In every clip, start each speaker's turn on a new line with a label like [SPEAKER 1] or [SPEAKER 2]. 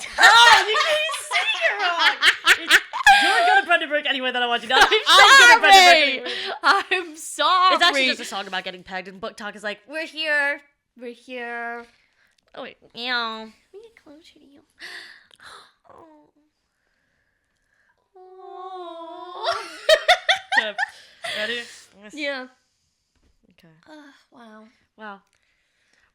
[SPEAKER 1] Bro, you keep saying it wrong. You're gonna Brendan Burke anyway that I want you to know. I'm gonna Brendan Burke anyway.
[SPEAKER 2] I'm sorry.
[SPEAKER 1] It's actually just a song about getting pegged, and Book Talk is like, we're here.
[SPEAKER 2] We're here.
[SPEAKER 1] Oh, wait. Meow.
[SPEAKER 2] Let me get closer to you. Oh.
[SPEAKER 1] Oh. Okay. Ready?
[SPEAKER 2] Yeah.
[SPEAKER 1] Okay.
[SPEAKER 2] Wow.
[SPEAKER 1] Wow.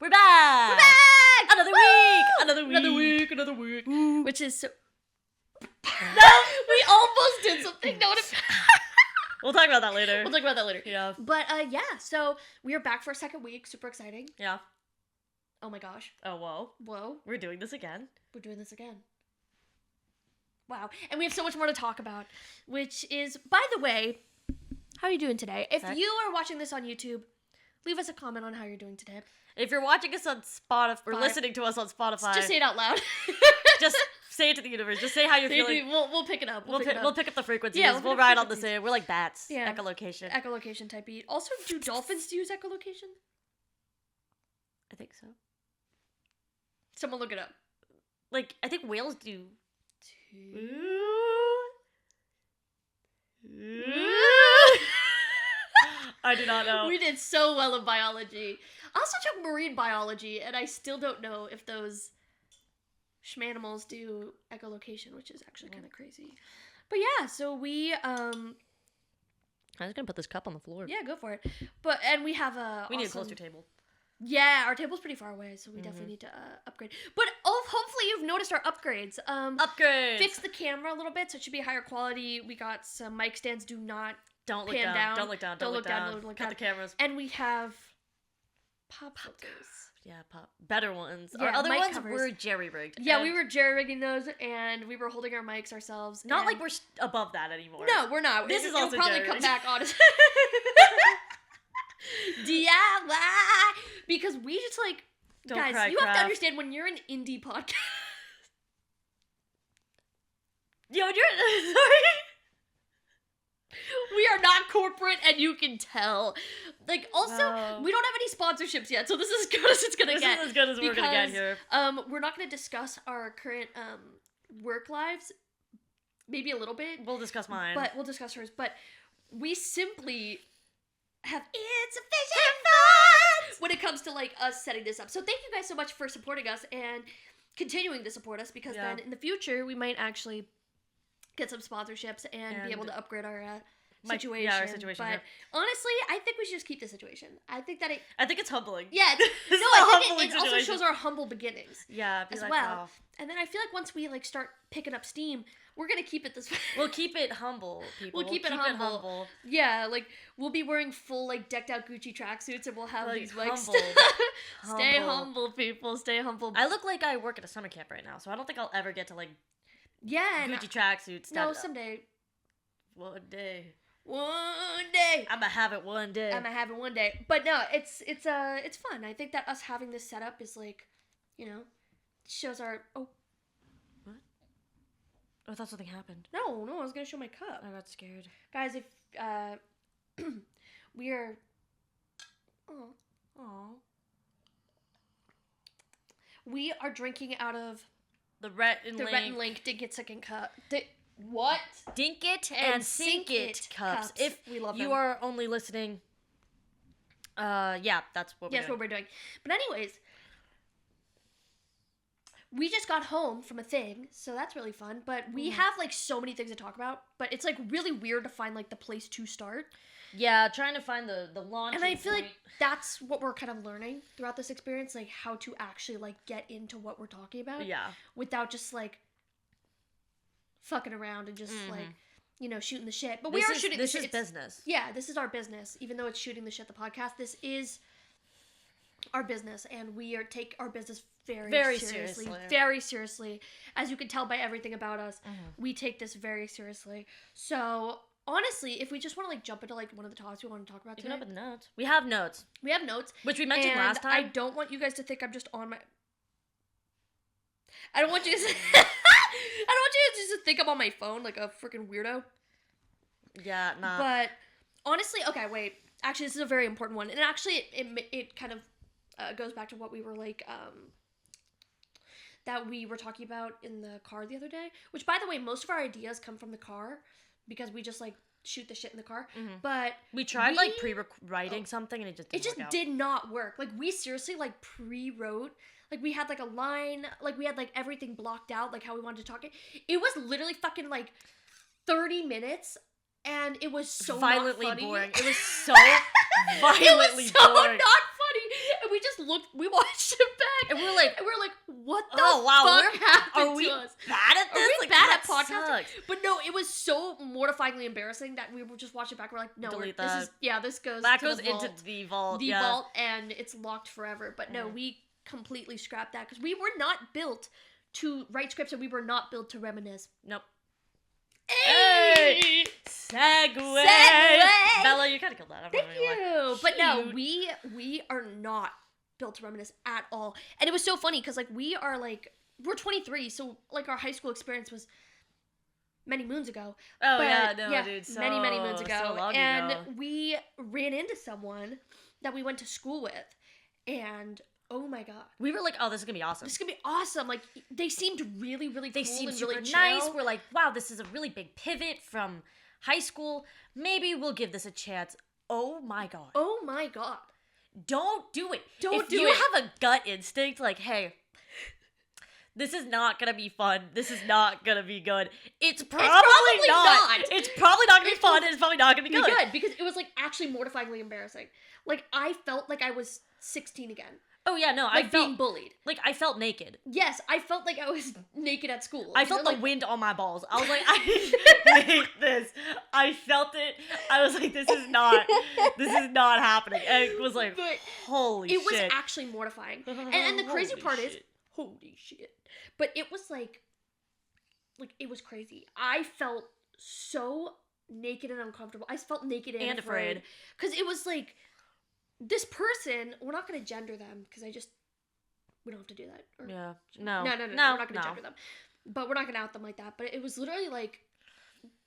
[SPEAKER 1] We're back!
[SPEAKER 2] We're back!
[SPEAKER 1] Another week! Another week!
[SPEAKER 2] Another week!
[SPEAKER 1] Another week!
[SPEAKER 2] Which is so... No! We almost did something. No,
[SPEAKER 1] We'll talk about that later.
[SPEAKER 2] We'll talk about that later.
[SPEAKER 1] Yeah.
[SPEAKER 2] But, yeah. So, we are back for a second week. Super exciting.
[SPEAKER 1] Yeah.
[SPEAKER 2] Oh my gosh.
[SPEAKER 1] Oh, whoa.
[SPEAKER 2] Whoa.
[SPEAKER 1] We're doing this again.
[SPEAKER 2] We're doing this again. Wow. And we have so much more to talk about. Which is, by the way, how are you doing today? If you are watching this on YouTube, leave us a comment on how you're doing today.
[SPEAKER 1] If you're watching us on Spotify, or listening to us on Spotify,
[SPEAKER 2] just say it out loud.
[SPEAKER 1] Just say it to the universe. Just say how you're feeling.
[SPEAKER 2] We'll pick it up. We'll pick up
[SPEAKER 1] the frequencies.
[SPEAKER 2] Yeah,
[SPEAKER 1] we'll ride on the same. We're like bats.
[SPEAKER 2] Yeah.
[SPEAKER 1] Echolocation.
[SPEAKER 2] Echolocation type beat. Also, do dolphins use echolocation?
[SPEAKER 1] I think so.
[SPEAKER 2] Someone look it up.
[SPEAKER 1] Like, I think whales do. I do not know.
[SPEAKER 2] We did so well in biology. I also took marine biology, and I still don't know if those schmanimals do echolocation, which is actually kind of crazy. But yeah, so we
[SPEAKER 1] I'm just gonna put this cup on the floor.
[SPEAKER 2] yeah, go for it. And we have a
[SPEAKER 1] We need a closer table.
[SPEAKER 2] Yeah, our table's pretty far away, so we definitely need to upgrade. But hopefully you've noticed our upgrades.
[SPEAKER 1] Upgrades.
[SPEAKER 2] Fix the camera a little bit so it should be higher quality. We got some mic stands.
[SPEAKER 1] Don't look
[SPEAKER 2] pan
[SPEAKER 1] down. Don't look down. Don't look down.
[SPEAKER 2] Don't look
[SPEAKER 1] Cut
[SPEAKER 2] down.
[SPEAKER 1] the cameras.
[SPEAKER 2] And we have pop filters.
[SPEAKER 1] Yeah, better ones.
[SPEAKER 2] Yeah,
[SPEAKER 1] Our other
[SPEAKER 2] mic
[SPEAKER 1] ones
[SPEAKER 2] covers.
[SPEAKER 1] were jerry-rigged.
[SPEAKER 2] Yeah, we were jerry-rigging those, and we were holding our mics ourselves.
[SPEAKER 1] Not like we're above that anymore.
[SPEAKER 2] No, we're not.
[SPEAKER 1] This is also
[SPEAKER 2] It'll probably
[SPEAKER 1] jerry-rigged.
[SPEAKER 2] come back, honestly. DIY! Because we just, like...
[SPEAKER 1] Don't
[SPEAKER 2] guys,
[SPEAKER 1] cry,
[SPEAKER 2] you have to
[SPEAKER 1] craft.
[SPEAKER 2] understand, when you're an indie podcast...
[SPEAKER 1] Yo, you're... Sorry.
[SPEAKER 2] We are not corporate, and you can tell. Like, also,
[SPEAKER 1] No.
[SPEAKER 2] we don't have any sponsorships yet, so this is as good as it's gonna
[SPEAKER 1] This
[SPEAKER 2] get.
[SPEAKER 1] is as good as we're gonna get here.
[SPEAKER 2] We're not gonna discuss our current work lives. Maybe a little bit.
[SPEAKER 1] We'll discuss mine.
[SPEAKER 2] But we'll discuss hers. But we simply have insufficient funds when it comes to, like, us setting this up. So thank you guys so much for supporting us and continuing to support us, because then in the future we might actually get some sponsorships and be able to upgrade our situation.
[SPEAKER 1] Yeah, our situation.
[SPEAKER 2] But honestly, I think we should just keep the situation. I think that
[SPEAKER 1] I think it's humbling.
[SPEAKER 2] yeah.
[SPEAKER 1] This
[SPEAKER 2] No,
[SPEAKER 1] is a
[SPEAKER 2] I think
[SPEAKER 1] humbling
[SPEAKER 2] it also
[SPEAKER 1] situation.
[SPEAKER 2] shows our humble beginnings
[SPEAKER 1] Yeah, be
[SPEAKER 2] as
[SPEAKER 1] like,
[SPEAKER 2] well.
[SPEAKER 1] wow.
[SPEAKER 2] And then I feel like once we, like, start picking up steam, we're gonna keep it this way.
[SPEAKER 1] We'll keep it humble, people.
[SPEAKER 2] We'll keep it humble. Yeah, like, we'll be wearing full, like, decked out Gucci tracksuits, and we'll have
[SPEAKER 1] Like,
[SPEAKER 2] these mics.
[SPEAKER 1] humble.
[SPEAKER 2] Stay
[SPEAKER 1] Humble.
[SPEAKER 2] humble, people. Stay humble.
[SPEAKER 1] I look like I work at a summer camp right now, so I don't think I'll ever get to, like,
[SPEAKER 2] yeah.
[SPEAKER 1] Gucci tracksuits.
[SPEAKER 2] No, someday.
[SPEAKER 1] One day.
[SPEAKER 2] One day.
[SPEAKER 1] I'ma have it one day.
[SPEAKER 2] I'm gonna have it one day. But no, it's fun. I think that us having this setup is, like, you know, shows our
[SPEAKER 1] What? Oh, I thought something happened.
[SPEAKER 2] no, I was gonna show my cup.
[SPEAKER 1] I got scared.
[SPEAKER 2] Guys, if we are
[SPEAKER 1] Aww.
[SPEAKER 2] we are drinking out of
[SPEAKER 1] The Rhett and
[SPEAKER 2] the
[SPEAKER 1] Link.
[SPEAKER 2] Rhett and Link Dink It Suck It cup. What?
[SPEAKER 1] Dink it
[SPEAKER 2] And
[SPEAKER 1] and sink
[SPEAKER 2] Sink
[SPEAKER 1] it
[SPEAKER 2] It
[SPEAKER 1] cups.
[SPEAKER 2] cups.
[SPEAKER 1] If
[SPEAKER 2] We love
[SPEAKER 1] you
[SPEAKER 2] them.
[SPEAKER 1] are only listening, yeah, that's what we're
[SPEAKER 2] Yes,
[SPEAKER 1] doing.
[SPEAKER 2] what we're doing. But anyways, we just got home from a thing, so that's really fun. But we have, like, so many things to talk about. But it's, like, really weird to find, like, the place to start.
[SPEAKER 1] Yeah, trying to find the launch.
[SPEAKER 2] And I feel like that's what we're kind of learning throughout this experience, like, how to actually, like, get into what we're talking about.
[SPEAKER 1] Yeah.
[SPEAKER 2] Without just, like, fucking around and just, like, you know, shooting the shit. But
[SPEAKER 1] This
[SPEAKER 2] we are
[SPEAKER 1] is-
[SPEAKER 2] shooting
[SPEAKER 1] This
[SPEAKER 2] the
[SPEAKER 1] is
[SPEAKER 2] shit.
[SPEAKER 1] business.
[SPEAKER 2] Yeah, this is our business. Even though it's shooting the shit, the podcast, this is our business, and we take our business very seriously.
[SPEAKER 1] seriously.
[SPEAKER 2] Very seriously. As you can tell by everything about us, we take this very seriously. So, honestly, if we just want to, like, jump into, like, one of the topics we want to talk about
[SPEAKER 1] You
[SPEAKER 2] today.
[SPEAKER 1] can open the notes. We have notes,
[SPEAKER 2] We have notes.
[SPEAKER 1] which we mentioned
[SPEAKER 2] And
[SPEAKER 1] last
[SPEAKER 2] I
[SPEAKER 1] time.
[SPEAKER 2] don't want you guys to think I'm just on my... I don't want you to... I don't want you to just think I'm on my phone like a freaking weirdo.
[SPEAKER 1] Yeah, nah.
[SPEAKER 2] But honestly, okay, wait. Actually, this is a very important one, and actually, it kind of goes back to what we were, like, that we were talking about in the car the other day. Which, by the way, most of our ideas come from the car because we just like shoot the shit in the car. But
[SPEAKER 1] we tried like pre-writing something and it just
[SPEAKER 2] did not work. Like we seriously like pre-wrote. Like we had like a line. Like we had like everything blocked out. Like how we wanted to talk it. It was literally fucking like 30 minutes. And it was so
[SPEAKER 1] violently
[SPEAKER 2] not funny.
[SPEAKER 1] boring. It was so violently
[SPEAKER 2] it was so
[SPEAKER 1] boring.
[SPEAKER 2] not funny. And we just we watched it back,
[SPEAKER 1] and we were like,
[SPEAKER 2] what the fuck happened
[SPEAKER 1] are we
[SPEAKER 2] to us?
[SPEAKER 1] bad at this?
[SPEAKER 2] Are we
[SPEAKER 1] like,
[SPEAKER 2] bad at
[SPEAKER 1] that
[SPEAKER 2] podcasting?
[SPEAKER 1] sucks.
[SPEAKER 2] But no, it was so mortifyingly embarrassing that we were just watching it back. We're like, no,
[SPEAKER 1] Delete
[SPEAKER 2] this goes
[SPEAKER 1] that
[SPEAKER 2] to
[SPEAKER 1] goes
[SPEAKER 2] the vault.
[SPEAKER 1] into the vault.
[SPEAKER 2] The vault, and it's locked forever. But no, we completely scrapped that because we were not built to write scripts, and we were not built to reminisce.
[SPEAKER 1] Nope.
[SPEAKER 2] Hey!
[SPEAKER 1] Segue! Bella, you kind of killed that.
[SPEAKER 2] Thank you. But no, we are not built to reminisce at all. And it was so funny because like we're 23, so like our high school experience was many moons ago.
[SPEAKER 1] Oh
[SPEAKER 2] but,
[SPEAKER 1] dude, so,
[SPEAKER 2] many moons ago.
[SPEAKER 1] So long
[SPEAKER 2] and
[SPEAKER 1] ago.
[SPEAKER 2] we ran into someone that we went to school with, and oh my god,
[SPEAKER 1] we were like, oh, this is gonna be awesome.
[SPEAKER 2] This is gonna be awesome. Like they seemed really, really cool.
[SPEAKER 1] They seemed
[SPEAKER 2] and
[SPEAKER 1] super
[SPEAKER 2] really
[SPEAKER 1] nice.
[SPEAKER 2] chill.
[SPEAKER 1] We're like, wow, this is a really big pivot from high school. Maybe we'll give this a chance. Oh my god.
[SPEAKER 2] Oh my god.
[SPEAKER 1] Don't do it.
[SPEAKER 2] If
[SPEAKER 1] you
[SPEAKER 2] do it.
[SPEAKER 1] have a gut instinct, like, hey, this is not gonna be fun. This is not gonna be good. It's probably not. It's probably not gonna be fun. It's probably not gonna be good.
[SPEAKER 2] Because it was like actually mortifyingly embarrassing. Like I felt like I was 16 again.
[SPEAKER 1] Oh yeah, no,
[SPEAKER 2] like
[SPEAKER 1] I felt
[SPEAKER 2] being bullied.
[SPEAKER 1] Like I felt naked.
[SPEAKER 2] Yes, I felt like I was naked at school.
[SPEAKER 1] I felt the wind on my balls. I was like, I hate this. I felt it. I was like, this is not happening. And it was like, holy shit.
[SPEAKER 2] It was actually mortifying. And the crazy part is, holy shit. But it was like it was crazy. I felt so naked and uncomfortable. I felt naked and afraid. Because it was like, this person, we're not going to gender them because we don't have to do that. Or,
[SPEAKER 1] yeah. No.
[SPEAKER 2] No, we're not going to gender them. But we're not going to out them like that. But it was literally like,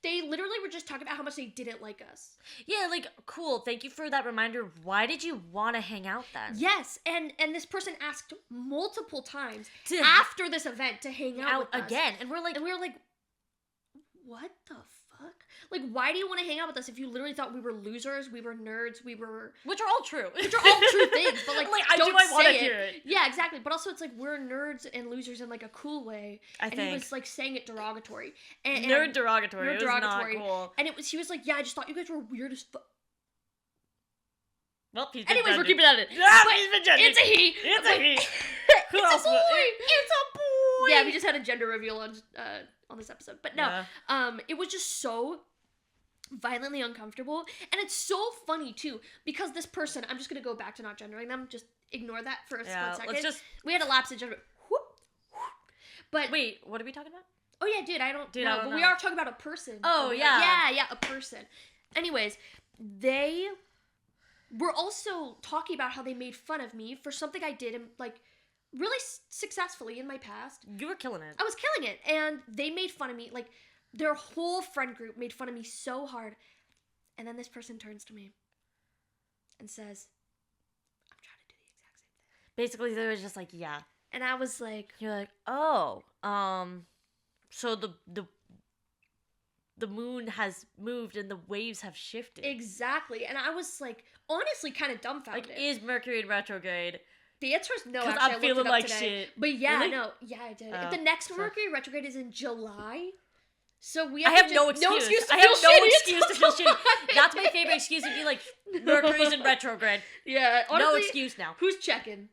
[SPEAKER 2] they literally were just talking about how much they didn't like us.
[SPEAKER 1] Yeah, like, cool. Thank you for that reminder. Why did you want to hang out then?
[SPEAKER 2] Yes, and this person asked multiple times after this event to hang out with us.
[SPEAKER 1] Again. And we were like,
[SPEAKER 2] what the fuck? Like, why do you want to hang out with us if you literally thought we were losers, we were nerds, we were...
[SPEAKER 1] Which are all true.
[SPEAKER 2] Which are all true things, but like
[SPEAKER 1] I
[SPEAKER 2] don't
[SPEAKER 1] want to
[SPEAKER 2] say
[SPEAKER 1] hear it.
[SPEAKER 2] Yeah, exactly. But also it's like, we're nerds and losers in like a cool way.
[SPEAKER 1] I think.
[SPEAKER 2] And he was like saying it derogatory. And
[SPEAKER 1] nerd derogatory.
[SPEAKER 2] Nerd
[SPEAKER 1] it was
[SPEAKER 2] derogatory.
[SPEAKER 1] Not cool.
[SPEAKER 2] And he was like, yeah, I just thought you guys were weird as fuck.
[SPEAKER 1] Well, he's
[SPEAKER 2] anyways,
[SPEAKER 1] gendered.
[SPEAKER 2] we're keeping that in.
[SPEAKER 1] Yeah, he's been gendered.
[SPEAKER 2] It's a he.
[SPEAKER 1] It's a he. Who
[SPEAKER 2] it's
[SPEAKER 1] else
[SPEAKER 2] a boy.
[SPEAKER 1] It's a boy.
[SPEAKER 2] Yeah, we just had a gender reveal on this episode. But no, it was just so violently uncomfortable. And it's so funny too, because this person, I'm just gonna go back to not gendering them, just ignore that for a split second. We had a lapse in gender. But
[SPEAKER 1] wait, what are we talking about?
[SPEAKER 2] Oh yeah, dude, I don't know. But
[SPEAKER 1] know.
[SPEAKER 2] we are talking about a person.
[SPEAKER 1] Oh yeah.
[SPEAKER 2] Yeah, a person. Anyways, they were also talking about how they made fun of me for something I did like really successfully in my past.
[SPEAKER 1] You were killing it.
[SPEAKER 2] I was killing it, and they made fun of me. Like, their whole friend group made fun of me so hard. And then this person turns to me and says, I'm trying to do the exact same thing.
[SPEAKER 1] Basically, they were just like, yeah.
[SPEAKER 2] And I was like...
[SPEAKER 1] You're like, oh, so the moon has moved and the waves have shifted.
[SPEAKER 2] Exactly. And I was like, honestly, kind of dumbfounded.
[SPEAKER 1] Like, is Mercury in retrograde?
[SPEAKER 2] The answer is no,
[SPEAKER 1] because
[SPEAKER 2] actually,
[SPEAKER 1] I'm feeling like
[SPEAKER 2] today.
[SPEAKER 1] shit.
[SPEAKER 2] But yeah,
[SPEAKER 1] really?
[SPEAKER 2] no. Yeah, I did. The next Mercury retrograde is in July. So we have
[SPEAKER 1] I have no excuse.
[SPEAKER 2] To
[SPEAKER 1] I have
[SPEAKER 2] feel
[SPEAKER 1] no excuse to feel shitty. That's my favorite excuse, to be like, Mercury's in retrograde.
[SPEAKER 2] Yeah, honestly,
[SPEAKER 1] no excuse now.
[SPEAKER 2] Who's checking?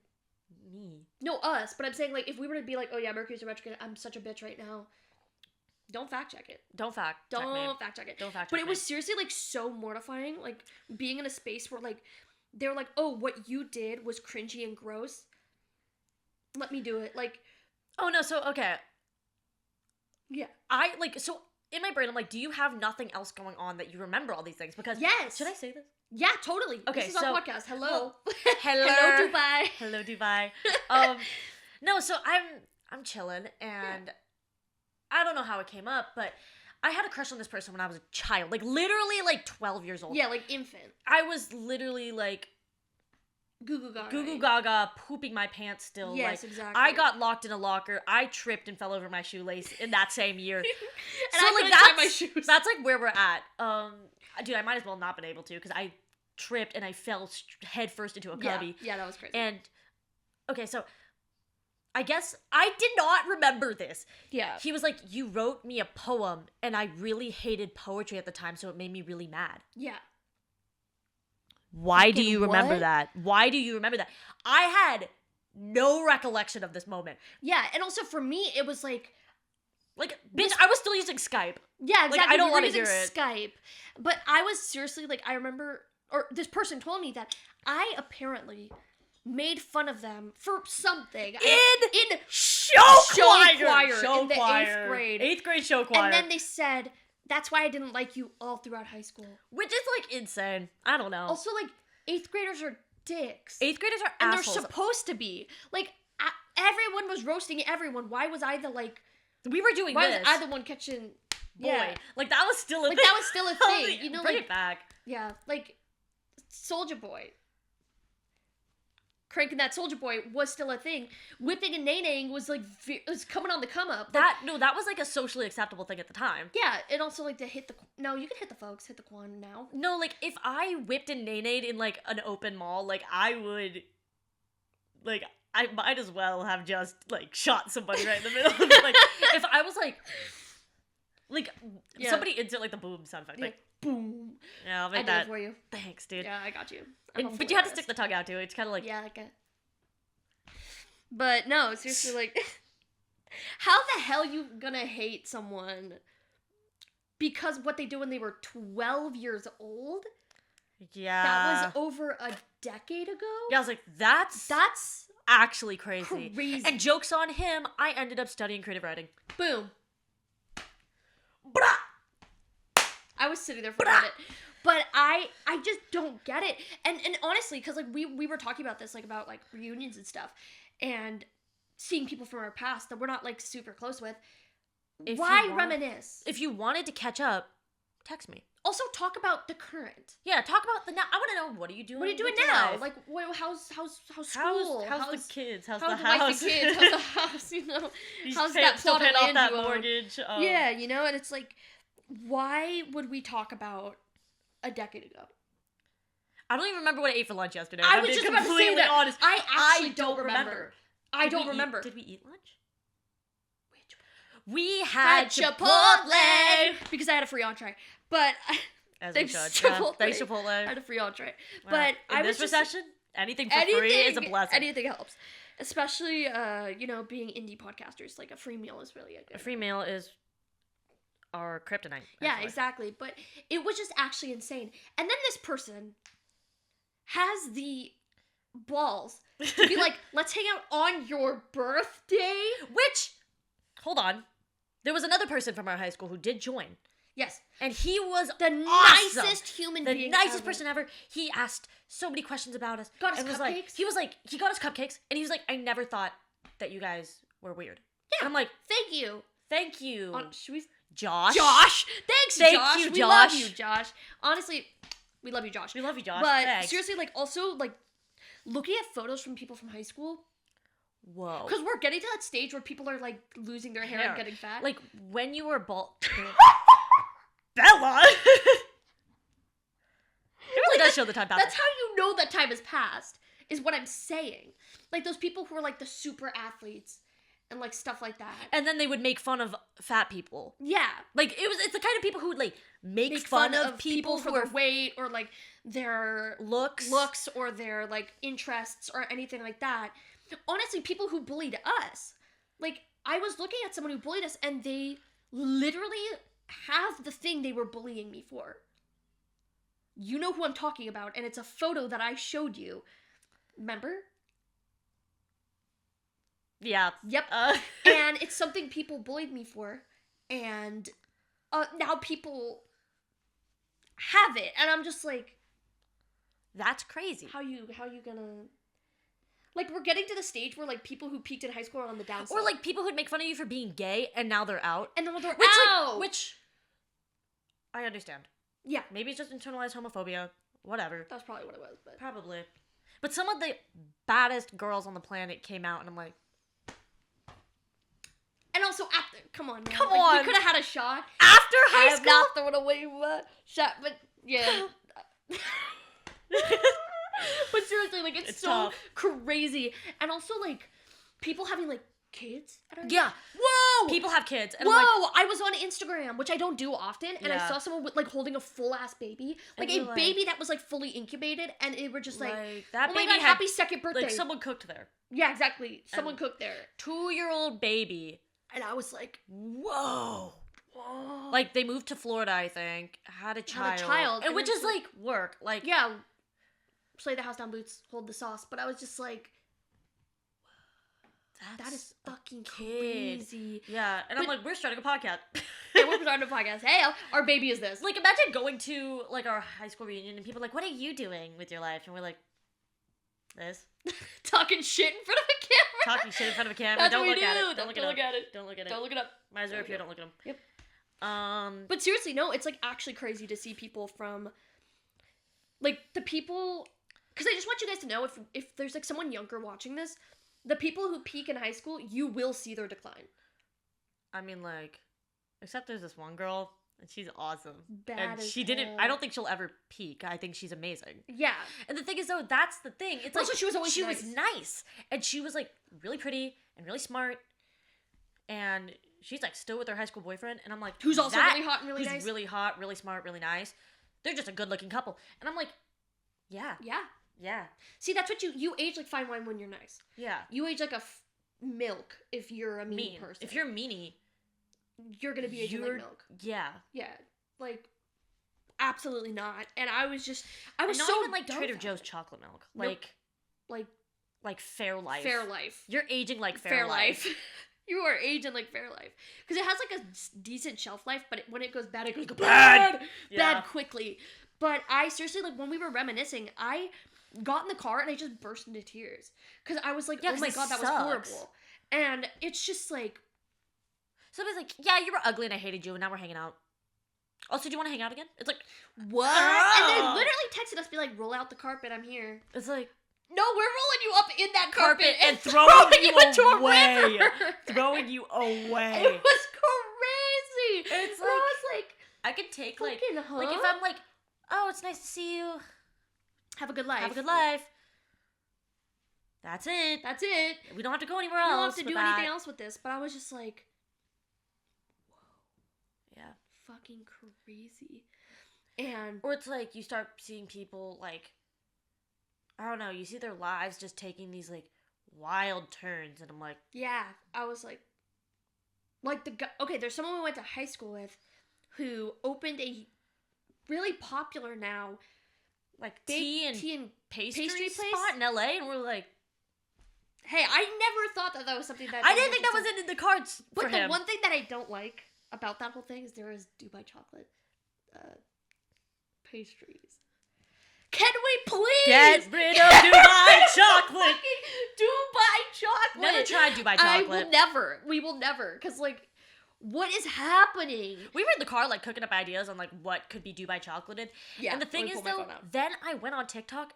[SPEAKER 1] Me.
[SPEAKER 2] No, us. But I'm saying, like, if we were to be like, oh yeah, Mercury's in retrograde, I'm such a bitch right now. Don't fact check it.
[SPEAKER 1] Don't fact check
[SPEAKER 2] it.
[SPEAKER 1] Don't fact check
[SPEAKER 2] But it was seriously, like, so mortifying. Like, being in a space where, like, they were like, oh, what you did was cringy and gross. Let me do it. Like,
[SPEAKER 1] oh no, so, okay.
[SPEAKER 2] Yeah.
[SPEAKER 1] So, in my brain, I'm like, do you have nothing else going on that you remember all these things? Because,
[SPEAKER 2] yes.
[SPEAKER 1] Should I say this?
[SPEAKER 2] Yeah, totally.
[SPEAKER 1] Okay,
[SPEAKER 2] this is our podcast. Hello.
[SPEAKER 1] Well,
[SPEAKER 2] hello, Dubai.
[SPEAKER 1] Hello, Dubai. No, so I'm chilling, and I don't know how it came up, but I had a crush on this person when I was a child. Like, literally, like, 12 years old.
[SPEAKER 2] Yeah, like, infant.
[SPEAKER 1] I was literally, like,
[SPEAKER 2] Goo
[SPEAKER 1] goo gaga, pooping my pants still.
[SPEAKER 2] Yes,
[SPEAKER 1] like,
[SPEAKER 2] exactly.
[SPEAKER 1] I got locked in a locker. I tripped and fell over my shoelace in that same year.
[SPEAKER 2] And
[SPEAKER 1] so
[SPEAKER 2] I
[SPEAKER 1] like
[SPEAKER 2] couldn't tie my shoes.
[SPEAKER 1] that's like where we're at. Dude, I might as well not been able to because I tripped and I fell head first into a cubby.
[SPEAKER 2] Yeah, that was crazy.
[SPEAKER 1] And okay, so I guess I did not remember this.
[SPEAKER 2] Yeah.
[SPEAKER 1] He was like, you wrote me a poem, and I really hated poetry at the time, so it made me really mad.
[SPEAKER 2] Yeah.
[SPEAKER 1] Why do you remember
[SPEAKER 2] what?
[SPEAKER 1] that? Why do you remember that? I had no recollection of this moment.
[SPEAKER 2] Yeah, and also for me, it was like,
[SPEAKER 1] bitch, I was still using Skype.
[SPEAKER 2] yeah, exactly.
[SPEAKER 1] I don't
[SPEAKER 2] we were
[SPEAKER 1] wanna
[SPEAKER 2] using
[SPEAKER 1] hear it.
[SPEAKER 2] Skype, but I was seriously like, I remember, or this person told me that I apparently made fun of them for something
[SPEAKER 1] In show
[SPEAKER 2] choir
[SPEAKER 1] Show
[SPEAKER 2] in the
[SPEAKER 1] choir.
[SPEAKER 2] 8th grade.
[SPEAKER 1] 8th grade show choir.
[SPEAKER 2] And then they said, that's why I didn't like you all throughout high school.
[SPEAKER 1] Which is, like, insane. I don't know.
[SPEAKER 2] Also, like, 8th graders are dicks.
[SPEAKER 1] 8th graders are
[SPEAKER 2] and
[SPEAKER 1] assholes.
[SPEAKER 2] they're supposed to be. Like, everyone was roasting everyone. Why was I the, like...
[SPEAKER 1] We were doing
[SPEAKER 2] Why
[SPEAKER 1] this.
[SPEAKER 2] was I the one catching...
[SPEAKER 1] Boy.
[SPEAKER 2] Yeah.
[SPEAKER 1] Like, that was still a
[SPEAKER 2] Like,
[SPEAKER 1] thing.
[SPEAKER 2] that was still a thing. You know,
[SPEAKER 1] Bring
[SPEAKER 2] like...
[SPEAKER 1] it back.
[SPEAKER 2] Yeah, like, Soulja Boy. Cranking that Soulja Boy was still a thing. Whipping and nay-naying was, like, was coming on the come-up. Like,
[SPEAKER 1] That was, like, a socially acceptable thing at the time.
[SPEAKER 2] yeah, and also, like, to hit the... No, you can hit the folks, hit the quan now.
[SPEAKER 1] No, like, if I whipped and nay-nayed in, like, an open mall, like, I would... Like, I might as well have just, like, shot somebody right in the middle of it. Like, if I was, like,
[SPEAKER 2] Yeah.
[SPEAKER 1] somebody insert, like, the boom sound effect. Like,
[SPEAKER 2] boom.
[SPEAKER 1] yeah, I'll
[SPEAKER 2] I
[SPEAKER 1] make
[SPEAKER 2] did
[SPEAKER 1] that.
[SPEAKER 2] it for you.
[SPEAKER 1] Thanks, dude.
[SPEAKER 2] Yeah, I got you.
[SPEAKER 1] But you have to stick the tongue out, too. It's kind of like...
[SPEAKER 2] Yeah, like a... But no, seriously, like... How the hell you gonna hate someone because what they did when they were 12 years old?
[SPEAKER 1] Yeah.
[SPEAKER 2] That was over a decade ago?
[SPEAKER 1] Yeah, I was like, that's actually crazy.
[SPEAKER 2] crazy.
[SPEAKER 1] And joke's on him, I ended up studying creative writing.
[SPEAKER 2] Boom.
[SPEAKER 1] Brah!
[SPEAKER 2] I was sitting there for a minute. But I just don't get it. And honestly, because like we were talking about this, like about like reunions and stuff, and seeing people from our past that we're not like super close with. Why reminisce?
[SPEAKER 1] If you wanted to catch up, text me.
[SPEAKER 2] Also, talk about the current.
[SPEAKER 1] Yeah, talk about the now. I want to know, what are you doing?
[SPEAKER 2] What are you doing
[SPEAKER 1] with your
[SPEAKER 2] now?
[SPEAKER 1] life?
[SPEAKER 2] Like, how's school?
[SPEAKER 1] How's the kids? How's
[SPEAKER 2] how's
[SPEAKER 1] the
[SPEAKER 2] the wife
[SPEAKER 1] house?
[SPEAKER 2] and kids? How's the house? You know,
[SPEAKER 1] He's
[SPEAKER 2] how's that
[SPEAKER 1] still
[SPEAKER 2] plot of
[SPEAKER 1] paying off
[SPEAKER 2] land
[SPEAKER 1] that
[SPEAKER 2] you own?
[SPEAKER 1] mortgage?
[SPEAKER 2] Yeah, you know, and it's like, why would we talk about a decade ago?
[SPEAKER 1] I don't even remember what I ate for lunch yesterday.
[SPEAKER 2] I
[SPEAKER 1] I'm
[SPEAKER 2] was
[SPEAKER 1] being
[SPEAKER 2] just about to say
[SPEAKER 1] completely
[SPEAKER 2] that.
[SPEAKER 1] honest.
[SPEAKER 2] I actually
[SPEAKER 1] I
[SPEAKER 2] don't remember. I don't remember.
[SPEAKER 1] Did we eat lunch? We had
[SPEAKER 2] Chipotle because I had a free entree, but
[SPEAKER 1] As
[SPEAKER 2] thanks
[SPEAKER 1] we should.
[SPEAKER 2] Chipotle.
[SPEAKER 1] Thanks, Chipotle.
[SPEAKER 2] I had a free entree.
[SPEAKER 1] Wow.
[SPEAKER 2] But
[SPEAKER 1] in
[SPEAKER 2] I
[SPEAKER 1] this
[SPEAKER 2] was
[SPEAKER 1] recession, anything for free is a blessing.
[SPEAKER 2] Anything helps, especially you know, being indie podcasters. Like a free meal is really
[SPEAKER 1] A free meal is our kryptonite.
[SPEAKER 2] Yeah,
[SPEAKER 1] actually.
[SPEAKER 2] exactly. But it was just actually insane. And then this person has the balls to be like, let's hang out on your birthday.
[SPEAKER 1] Which, hold on, there was another person from our high school who did join.
[SPEAKER 2] Yes.
[SPEAKER 1] And he was
[SPEAKER 2] the
[SPEAKER 1] awesome.
[SPEAKER 2] nicest human
[SPEAKER 1] the
[SPEAKER 2] being
[SPEAKER 1] nicest
[SPEAKER 2] ever.
[SPEAKER 1] person ever. He asked so many questions about us.
[SPEAKER 2] Got us
[SPEAKER 1] and was
[SPEAKER 2] cupcakes?
[SPEAKER 1] like, he got us cupcakes, and he was like, I never thought that you guys were weird.
[SPEAKER 2] Yeah.
[SPEAKER 1] And I'm like,
[SPEAKER 2] Thank you.
[SPEAKER 1] thank you,
[SPEAKER 2] Should we...
[SPEAKER 1] Josh.
[SPEAKER 2] Josh! Thanks,
[SPEAKER 1] Thank
[SPEAKER 2] Josh!
[SPEAKER 1] you,
[SPEAKER 2] We love
[SPEAKER 1] Josh.
[SPEAKER 2] you, Josh. Honestly, we love you, Josh.
[SPEAKER 1] We love you, Josh.
[SPEAKER 2] But
[SPEAKER 1] Thanks.
[SPEAKER 2] seriously, like, also, like, looking at photos from people from high school,
[SPEAKER 1] Whoa.
[SPEAKER 2] because we're getting to that stage where people are, like, losing their hair and getting fat.
[SPEAKER 1] Like, when you were bald... Bella! It really does show the time passed.
[SPEAKER 2] That's how you know that time has passed, is what I'm saying. Like, those people who are, like, the super athletes and, like, stuff like that.
[SPEAKER 1] And then they would make fun of fat people.
[SPEAKER 2] Yeah.
[SPEAKER 1] Like, it's the kind of people who would, like, make fun of people
[SPEAKER 2] for
[SPEAKER 1] who are
[SPEAKER 2] their weight or, like, their
[SPEAKER 1] looks
[SPEAKER 2] or their, like, interests or anything like that. Honestly, people who bullied us. Like, I was looking at someone who bullied us, and they literally have the thing they were bullying me for. You know who I'm talking about, and it's a photo that I showed you. Remember?
[SPEAKER 1] Yeah.
[SPEAKER 2] Yep. And it's something people bullied me for, and now people have it, and I'm just like,
[SPEAKER 1] that's crazy.
[SPEAKER 2] how you gonna... Like, we're getting to the stage where, like, people who peaked in high school are on the downside.
[SPEAKER 1] Or, like, people who'd make fun of you for being gay, and now they're out.
[SPEAKER 2] And then they're
[SPEAKER 1] Which,
[SPEAKER 2] out!
[SPEAKER 1] which, I understand.
[SPEAKER 2] Yeah.
[SPEAKER 1] Maybe it's just internalized homophobia. Whatever.
[SPEAKER 2] That's probably what it was, but...
[SPEAKER 1] Probably. But some of the baddest girls on the planet came out, and I'm like,
[SPEAKER 2] and also after, come on, man.
[SPEAKER 1] Come
[SPEAKER 2] like,
[SPEAKER 1] on.
[SPEAKER 2] we could have had a shot.
[SPEAKER 1] after
[SPEAKER 2] I
[SPEAKER 1] high
[SPEAKER 2] have
[SPEAKER 1] school?
[SPEAKER 2] not thrown away my shot, but yeah. But seriously, like, it's so
[SPEAKER 1] tough.
[SPEAKER 2] crazy. And also, like, people having, like, kids at our age.
[SPEAKER 1] Yeah.
[SPEAKER 2] Whoa!
[SPEAKER 1] People have kids, and
[SPEAKER 2] Whoa!
[SPEAKER 1] I'm like,
[SPEAKER 2] I was on Instagram, which I don't do often, and I
[SPEAKER 1] Yeah.
[SPEAKER 2] saw someone with, like, holding a full-ass baby. Like,
[SPEAKER 1] And
[SPEAKER 2] a
[SPEAKER 1] you're like-
[SPEAKER 2] baby that was, like, fully incubated, and it were just like,
[SPEAKER 1] that
[SPEAKER 2] oh my
[SPEAKER 1] baby
[SPEAKER 2] god,
[SPEAKER 1] had,
[SPEAKER 2] happy second birthday.
[SPEAKER 1] like, someone cooked there.
[SPEAKER 2] Yeah, exactly. Someone
[SPEAKER 1] And-
[SPEAKER 2] cooked there.
[SPEAKER 1] 2-year-old baby.
[SPEAKER 2] And I was like,
[SPEAKER 1] Whoa.
[SPEAKER 2] whoa.
[SPEAKER 1] Like, they moved to Florida, I think, had a child.
[SPEAKER 2] and
[SPEAKER 1] which
[SPEAKER 2] then
[SPEAKER 1] is,
[SPEAKER 2] so-
[SPEAKER 1] like, work. Like,
[SPEAKER 2] yeah, slay the house down, boots, hold the sauce. But I was just like, that is
[SPEAKER 1] a
[SPEAKER 2] fucking
[SPEAKER 1] kid.
[SPEAKER 2] crazy.
[SPEAKER 1] Yeah, and I'm
[SPEAKER 2] But-
[SPEAKER 1] like, we're starting a podcast.
[SPEAKER 2] And we're starting a podcast. Hey, our baby is this.
[SPEAKER 1] Like, imagine going to, like, our high school reunion, and people are like, what are you doing with your life? And we're like, this.
[SPEAKER 2] Talking shit in front of a camera.
[SPEAKER 1] Talking shit in front of a camera.
[SPEAKER 2] That's
[SPEAKER 1] Don't
[SPEAKER 2] what we
[SPEAKER 1] look
[SPEAKER 2] do.
[SPEAKER 1] at it.
[SPEAKER 2] Don't
[SPEAKER 1] Don't look
[SPEAKER 2] look
[SPEAKER 1] it up.
[SPEAKER 2] at it.
[SPEAKER 1] Don't look at it.
[SPEAKER 2] Don't look it up.
[SPEAKER 1] My eyes are up here. Don't look at them.
[SPEAKER 2] Yep. But seriously, no, it's like actually crazy to see people from, like, the people, because I just want you guys to know, if there's like someone younger watching this, the people who peak in high school, you will see their decline.
[SPEAKER 1] I mean, like, except there's this one girl, and she's awesome.
[SPEAKER 2] Bad
[SPEAKER 1] And
[SPEAKER 2] as
[SPEAKER 1] she didn't,
[SPEAKER 2] hell.
[SPEAKER 1] I don't think she'll ever peak. I think she's amazing.
[SPEAKER 2] Yeah.
[SPEAKER 1] And the thing is, though, that's the thing. It's
[SPEAKER 2] Also,
[SPEAKER 1] like,
[SPEAKER 2] she was always
[SPEAKER 1] she
[SPEAKER 2] nice.
[SPEAKER 1] was nice. And she was, like, really pretty and really smart. And she's, like, still with her high school boyfriend. And I'm like,
[SPEAKER 2] Who's also
[SPEAKER 1] that-
[SPEAKER 2] really hot and really
[SPEAKER 1] who's
[SPEAKER 2] nice.
[SPEAKER 1] really hot, really smart, really nice. They're just a good-looking couple. And I'm like, yeah,
[SPEAKER 2] Yeah. See, that's what you age like fine wine when you're nice.
[SPEAKER 1] yeah.
[SPEAKER 2] You age like a milk if you're a mean person.
[SPEAKER 1] If you're meanie,
[SPEAKER 2] you're gonna be aging like milk.
[SPEAKER 1] yeah.
[SPEAKER 2] Yeah. Like, absolutely not. And I was
[SPEAKER 1] And not
[SPEAKER 2] so
[SPEAKER 1] even like Trader
[SPEAKER 2] dumbfounded.
[SPEAKER 1] Joe's chocolate milk.
[SPEAKER 2] Nope.
[SPEAKER 1] Like
[SPEAKER 2] Like
[SPEAKER 1] Fair Life.
[SPEAKER 2] Fair Life.
[SPEAKER 1] You're aging like
[SPEAKER 2] Fair Life. You are aging like Fair Life. Because it has like a decent shelf life, but when it goes bad, it goes
[SPEAKER 1] Bad! Yeah.
[SPEAKER 2] bad quickly. But I seriously, like, when we were reminiscing, I got in the car and I just burst into tears. Because I was like,
[SPEAKER 1] Yeah,
[SPEAKER 2] oh
[SPEAKER 1] 'cause
[SPEAKER 2] my
[SPEAKER 1] it
[SPEAKER 2] god, that was
[SPEAKER 1] sucks.
[SPEAKER 2] horrible. And it's just like,
[SPEAKER 1] Somebody's like, yeah, you were ugly and I hated you, and now we're hanging out. Also, do you want to hang out again? It's like,
[SPEAKER 2] what?
[SPEAKER 1] Oh.
[SPEAKER 2] And they literally texted us, be like, roll out the carpet, I'm here.
[SPEAKER 1] it's like
[SPEAKER 2] No, we're rolling you up in that carpet,
[SPEAKER 1] Carpet and
[SPEAKER 2] throwing
[SPEAKER 1] throwing
[SPEAKER 2] you
[SPEAKER 1] you
[SPEAKER 2] into a
[SPEAKER 1] away.
[SPEAKER 2] river.
[SPEAKER 1] throwing you away.
[SPEAKER 2] It was crazy.
[SPEAKER 1] It's
[SPEAKER 2] And I was like,
[SPEAKER 1] I could take like
[SPEAKER 2] fucking huh?
[SPEAKER 1] if I'm like, oh, it's nice to see you.
[SPEAKER 2] have a good life.
[SPEAKER 1] Have a good life. That's it.
[SPEAKER 2] That's it.
[SPEAKER 1] We don't have to go anywhere
[SPEAKER 2] We don't
[SPEAKER 1] else.
[SPEAKER 2] have to
[SPEAKER 1] with
[SPEAKER 2] do anything
[SPEAKER 1] that.
[SPEAKER 2] else with this. But I was just like,
[SPEAKER 1] Yeah.
[SPEAKER 2] fucking crazy. And
[SPEAKER 1] Or it's like you start seeing people like, I don't know, you see their lives just taking these like wild turns, and I'm like,
[SPEAKER 2] yeah, I was like the guy. Okay, there's someone we went to high school with who opened a really popular now
[SPEAKER 1] like
[SPEAKER 2] big
[SPEAKER 1] tea and
[SPEAKER 2] pastry
[SPEAKER 1] pastry
[SPEAKER 2] place?
[SPEAKER 1] spot in LA, and we're like,
[SPEAKER 2] Hey, I never thought that was something that
[SPEAKER 1] I didn't think that was in the cards
[SPEAKER 2] But
[SPEAKER 1] for
[SPEAKER 2] the
[SPEAKER 1] him.
[SPEAKER 2] one thing that I don't like about that whole thing is there is Dubai chocolate pastries. Can we please
[SPEAKER 1] Get rid of Dubai chocolate.
[SPEAKER 2] fucking Dubai chocolate?
[SPEAKER 1] Never tried Dubai chocolate.
[SPEAKER 2] We will never. Because, like, what is happening?
[SPEAKER 1] We were in the car, like, cooking up ideas on, like, what could be Dubai chocolated.
[SPEAKER 2] Yeah.
[SPEAKER 1] And the thing
[SPEAKER 2] let me
[SPEAKER 1] is,
[SPEAKER 2] pull my
[SPEAKER 1] though,
[SPEAKER 2] phone out.
[SPEAKER 1] then I went on TikTok,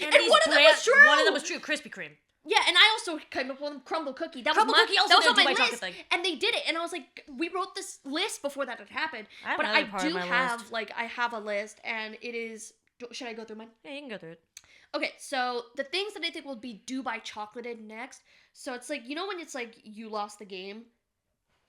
[SPEAKER 2] And
[SPEAKER 1] these
[SPEAKER 2] one of them was true!
[SPEAKER 1] One of them was true, Krispy Kreme.
[SPEAKER 2] Yeah, and I also came up with crumble cookie. That
[SPEAKER 1] Crumble
[SPEAKER 2] was my,
[SPEAKER 1] cookie also
[SPEAKER 2] that was
[SPEAKER 1] did
[SPEAKER 2] on my
[SPEAKER 1] Dubai chocolate
[SPEAKER 2] list,
[SPEAKER 1] thing.
[SPEAKER 2] and they did it. And I was like, we wrote this list before that had happened.
[SPEAKER 1] I have
[SPEAKER 2] But
[SPEAKER 1] another
[SPEAKER 2] I
[SPEAKER 1] part of
[SPEAKER 2] do
[SPEAKER 1] my
[SPEAKER 2] have,
[SPEAKER 1] list.
[SPEAKER 2] like, I have a list, and it is. Should I go through mine?
[SPEAKER 1] Yeah, you can go through it.
[SPEAKER 2] Okay, so the things that I think will be Dubai chocolated next. So it's like, you know when it's like you lost the game?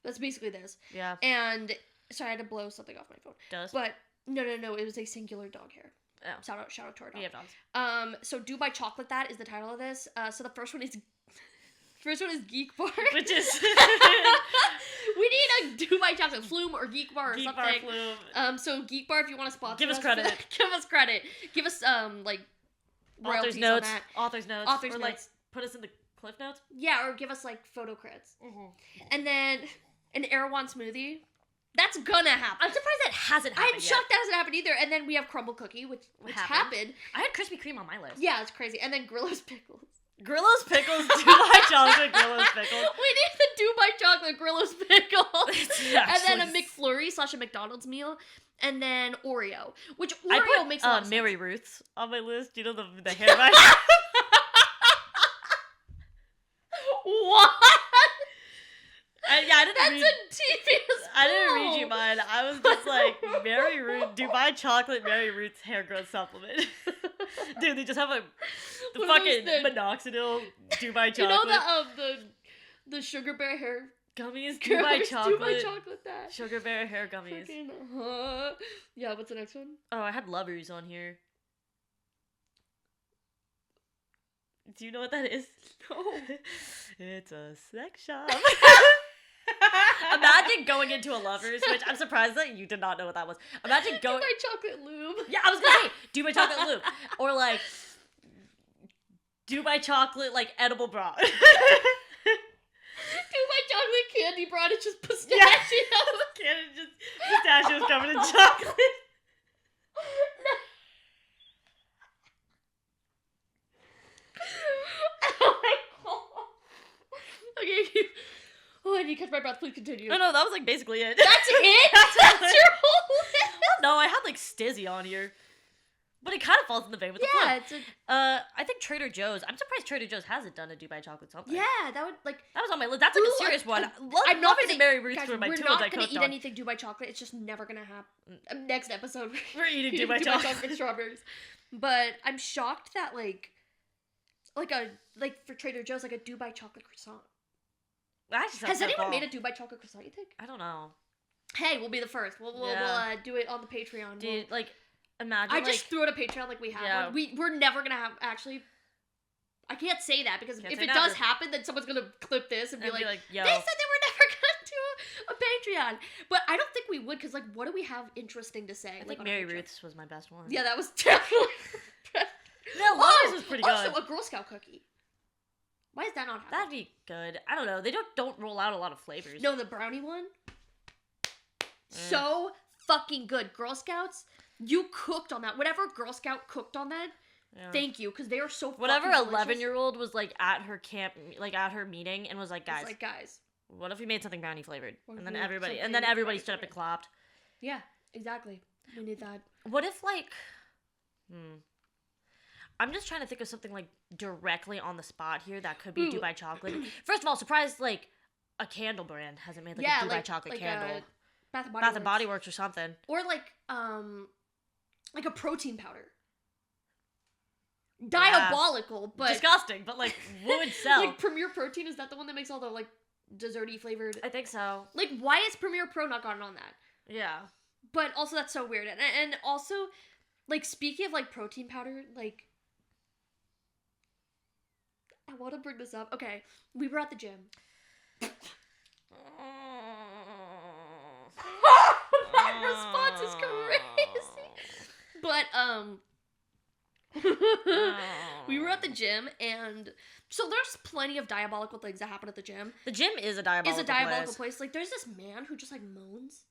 [SPEAKER 2] That's basically this.
[SPEAKER 1] Yeah,
[SPEAKER 2] And sorry, I had to blow something off my phone.
[SPEAKER 1] does.
[SPEAKER 2] But no, it was a singular dog hair.
[SPEAKER 1] Oh.
[SPEAKER 2] Shout out to our dog.
[SPEAKER 1] We have dogs.
[SPEAKER 2] So Dubai chocolate, that is the title of this. So the first one is Geek Bar.
[SPEAKER 1] Which is
[SPEAKER 2] We need a Dubai chocolate flume or Geek Bar or
[SPEAKER 1] Geek
[SPEAKER 2] something.
[SPEAKER 1] Bar Flume.
[SPEAKER 2] So Geek Bar, if you want to sponsor
[SPEAKER 1] Give us credit.
[SPEAKER 2] give us credit. Give us like royalties
[SPEAKER 1] Author's
[SPEAKER 2] on
[SPEAKER 1] notes.
[SPEAKER 2] that.
[SPEAKER 1] Author's notes.
[SPEAKER 2] Author's
[SPEAKER 1] or, like,
[SPEAKER 2] notes.
[SPEAKER 1] put us in the cliff notes.
[SPEAKER 2] Yeah, or give us like photo creds.
[SPEAKER 1] Mm-hmm.
[SPEAKER 2] And then an Erewhon smoothie. That's gonna happen.
[SPEAKER 1] I'm surprised that hasn't happened
[SPEAKER 2] I'm
[SPEAKER 1] yet.
[SPEAKER 2] shocked that hasn't happened either. And then we have crumble cookie, which
[SPEAKER 1] Happened.
[SPEAKER 2] happened.
[SPEAKER 1] I had Krispy Kreme on my list.
[SPEAKER 2] Yeah, it's crazy. And then Grillo's pickles.
[SPEAKER 1] Grillo's pickles, Dubai chocolate, Grillo's pickles.
[SPEAKER 2] We need the Dubai chocolate Grillo's pickles.
[SPEAKER 1] It's
[SPEAKER 2] And then a
[SPEAKER 1] actually-
[SPEAKER 2] McFlurry / a McDonald's meal. And then Oreo. Which
[SPEAKER 1] I
[SPEAKER 2] Oreo
[SPEAKER 1] put
[SPEAKER 2] makes a lot of
[SPEAKER 1] Mary
[SPEAKER 2] sense.
[SPEAKER 1] Ruth's on my list. You know the hair dye. I didn't
[SPEAKER 2] That's
[SPEAKER 1] read.
[SPEAKER 2] a devious
[SPEAKER 1] I didn't read you
[SPEAKER 2] pull.
[SPEAKER 1] mine. I was just like Mary Ruth, Dubai chocolate, Mary Ruth's hair growth supplement. Dude, they just have like the
[SPEAKER 2] What are those
[SPEAKER 1] fucking
[SPEAKER 2] things?
[SPEAKER 1] minoxidil Dubai chocolate.
[SPEAKER 2] You know the sugar bear hair
[SPEAKER 1] gummies,
[SPEAKER 2] Dubai
[SPEAKER 1] Dubai chocolate,
[SPEAKER 2] Dubai chocolate that.
[SPEAKER 1] sugar bear hair gummies.
[SPEAKER 2] Freaking, yeah, what's the next one?
[SPEAKER 1] Oh, I had lovers on here. Do you know what that is?
[SPEAKER 2] No.
[SPEAKER 1] It's a sex shop. Imagine going into a Lovers, which I'm surprised that you did not know what that was. Imagine going.
[SPEAKER 2] Dubai chocolate lube.
[SPEAKER 1] Yeah, I was gonna say Dubai chocolate lube, or like Dubai chocolate like edible bra.
[SPEAKER 2] Dubai chocolate candy bra. It's just pistachio.
[SPEAKER 1] Can't just pistachios covered in chocolate.
[SPEAKER 2] Okay. Oh, I need to catch my breath. Please continue.
[SPEAKER 1] No, that was like basically it.
[SPEAKER 2] That's it? That's your whole list?
[SPEAKER 1] No, I had like Stizzy on here. But it kind of falls in the vein with the
[SPEAKER 2] Yeah,
[SPEAKER 1] food.
[SPEAKER 2] it's a...
[SPEAKER 1] I think Trader Joe's. I'm surprised Trader Joe's hasn't done a Dubai chocolate something.
[SPEAKER 2] Yeah, that would, like...
[SPEAKER 1] That was on my list. That's like
[SPEAKER 2] Ooh,
[SPEAKER 1] a serious one.
[SPEAKER 2] I'm not
[SPEAKER 1] Lovers
[SPEAKER 2] gonna...
[SPEAKER 1] and Mary Ruth's
[SPEAKER 2] Guys,
[SPEAKER 1] were my
[SPEAKER 2] we're
[SPEAKER 1] two
[SPEAKER 2] not
[SPEAKER 1] ones I
[SPEAKER 2] gonna
[SPEAKER 1] cooked
[SPEAKER 2] eat
[SPEAKER 1] on.
[SPEAKER 2] anything Dubai chocolate. It's just never gonna happen. Next episode.
[SPEAKER 1] We're eating Dubai chocolate.
[SPEAKER 2] strawberries. But I'm shocked that, like for Trader Joe's, like a Dubai chocolate croissant. Has anyone made a Dubai chocolate croissant, you think?
[SPEAKER 1] I don't know.
[SPEAKER 2] Hey, we'll be the first. We'll do it on the Patreon.
[SPEAKER 1] Dude, like, imagine,
[SPEAKER 2] I just threw it a Patreon like we have one. We're never gonna have, actually, I can't say that because if it does happen, then someone's gonna clip this and be like,
[SPEAKER 1] yo.
[SPEAKER 2] they said they were never gonna do a Patreon. But I don't think we would, because, like, what do we have interesting to say?
[SPEAKER 1] I think Mary Ruth's was my best one.
[SPEAKER 2] Yeah, that was definitely...
[SPEAKER 1] No, Lovers was pretty good.
[SPEAKER 2] Also, a Girl Scout cookie. Why is that not happening?
[SPEAKER 1] That'd be good. I don't know. They don't roll out a lot of flavors.
[SPEAKER 2] No, the brownie one. So fucking good. Girl Scouts, you cooked on that. Whatever Girl Scout cooked on that, thank you, because they are so
[SPEAKER 1] Whatever
[SPEAKER 2] fucking
[SPEAKER 1] 11-year-old was, like, at her camp, like, at her meeting, and was like,
[SPEAKER 2] guys,
[SPEAKER 1] what if we made something brownie flavored? And then everybody stood up and clapped.
[SPEAKER 2] Yeah, exactly. We need that.
[SPEAKER 1] What if, like, I'm just trying to think of something, like, directly on the spot here that could be Dubai chocolate. First of all, surprised, like, a candle brand hasn't made, like, a Dubai chocolate candle.
[SPEAKER 2] Bath and
[SPEAKER 1] Body Works or something.
[SPEAKER 2] Or, like a protein powder. Diabolical, but...
[SPEAKER 1] Disgusting, but, like, would sell.
[SPEAKER 2] Like, Premier Protein, is that the one that makes all the, like, desserty flavored?
[SPEAKER 1] I think so.
[SPEAKER 2] Like, why is Premier Pro not gotten on that?
[SPEAKER 1] Yeah.
[SPEAKER 2] But also, that's so weird. And also, like, speaking of, like, protein powder, like... I want to bring this up. Okay, we were at the gym. My response is crazy. But, we were at the gym, and so there's plenty of diabolical things that happen at the gym.
[SPEAKER 1] The gym is a diabolical
[SPEAKER 2] place. Like, there's this man who just, like, moans.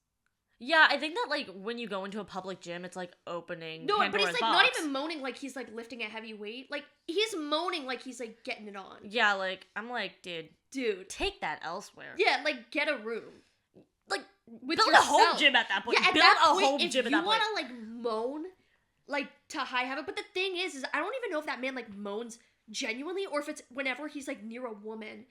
[SPEAKER 1] Yeah, I think that, like, when you go into a public gym, it's, like, opening Pandora's
[SPEAKER 2] but he's, like,
[SPEAKER 1] box.
[SPEAKER 2] not even moaning like he's, like, lifting a heavy weight. Like, he's moaning like he's, like, getting it on.
[SPEAKER 1] Yeah, like, I'm like, dude, take that elsewhere.
[SPEAKER 2] Yeah, like, get a room.
[SPEAKER 1] Like,
[SPEAKER 2] with
[SPEAKER 1] build
[SPEAKER 2] yourself.
[SPEAKER 1] a home gym at that point.
[SPEAKER 2] Yeah,
[SPEAKER 1] build a home gym at that point.
[SPEAKER 2] If you want to, like, moan, like, to high heaven. But the thing is I don't even know if that man, like, moans genuinely, or if it's whenever he's, like, near a woman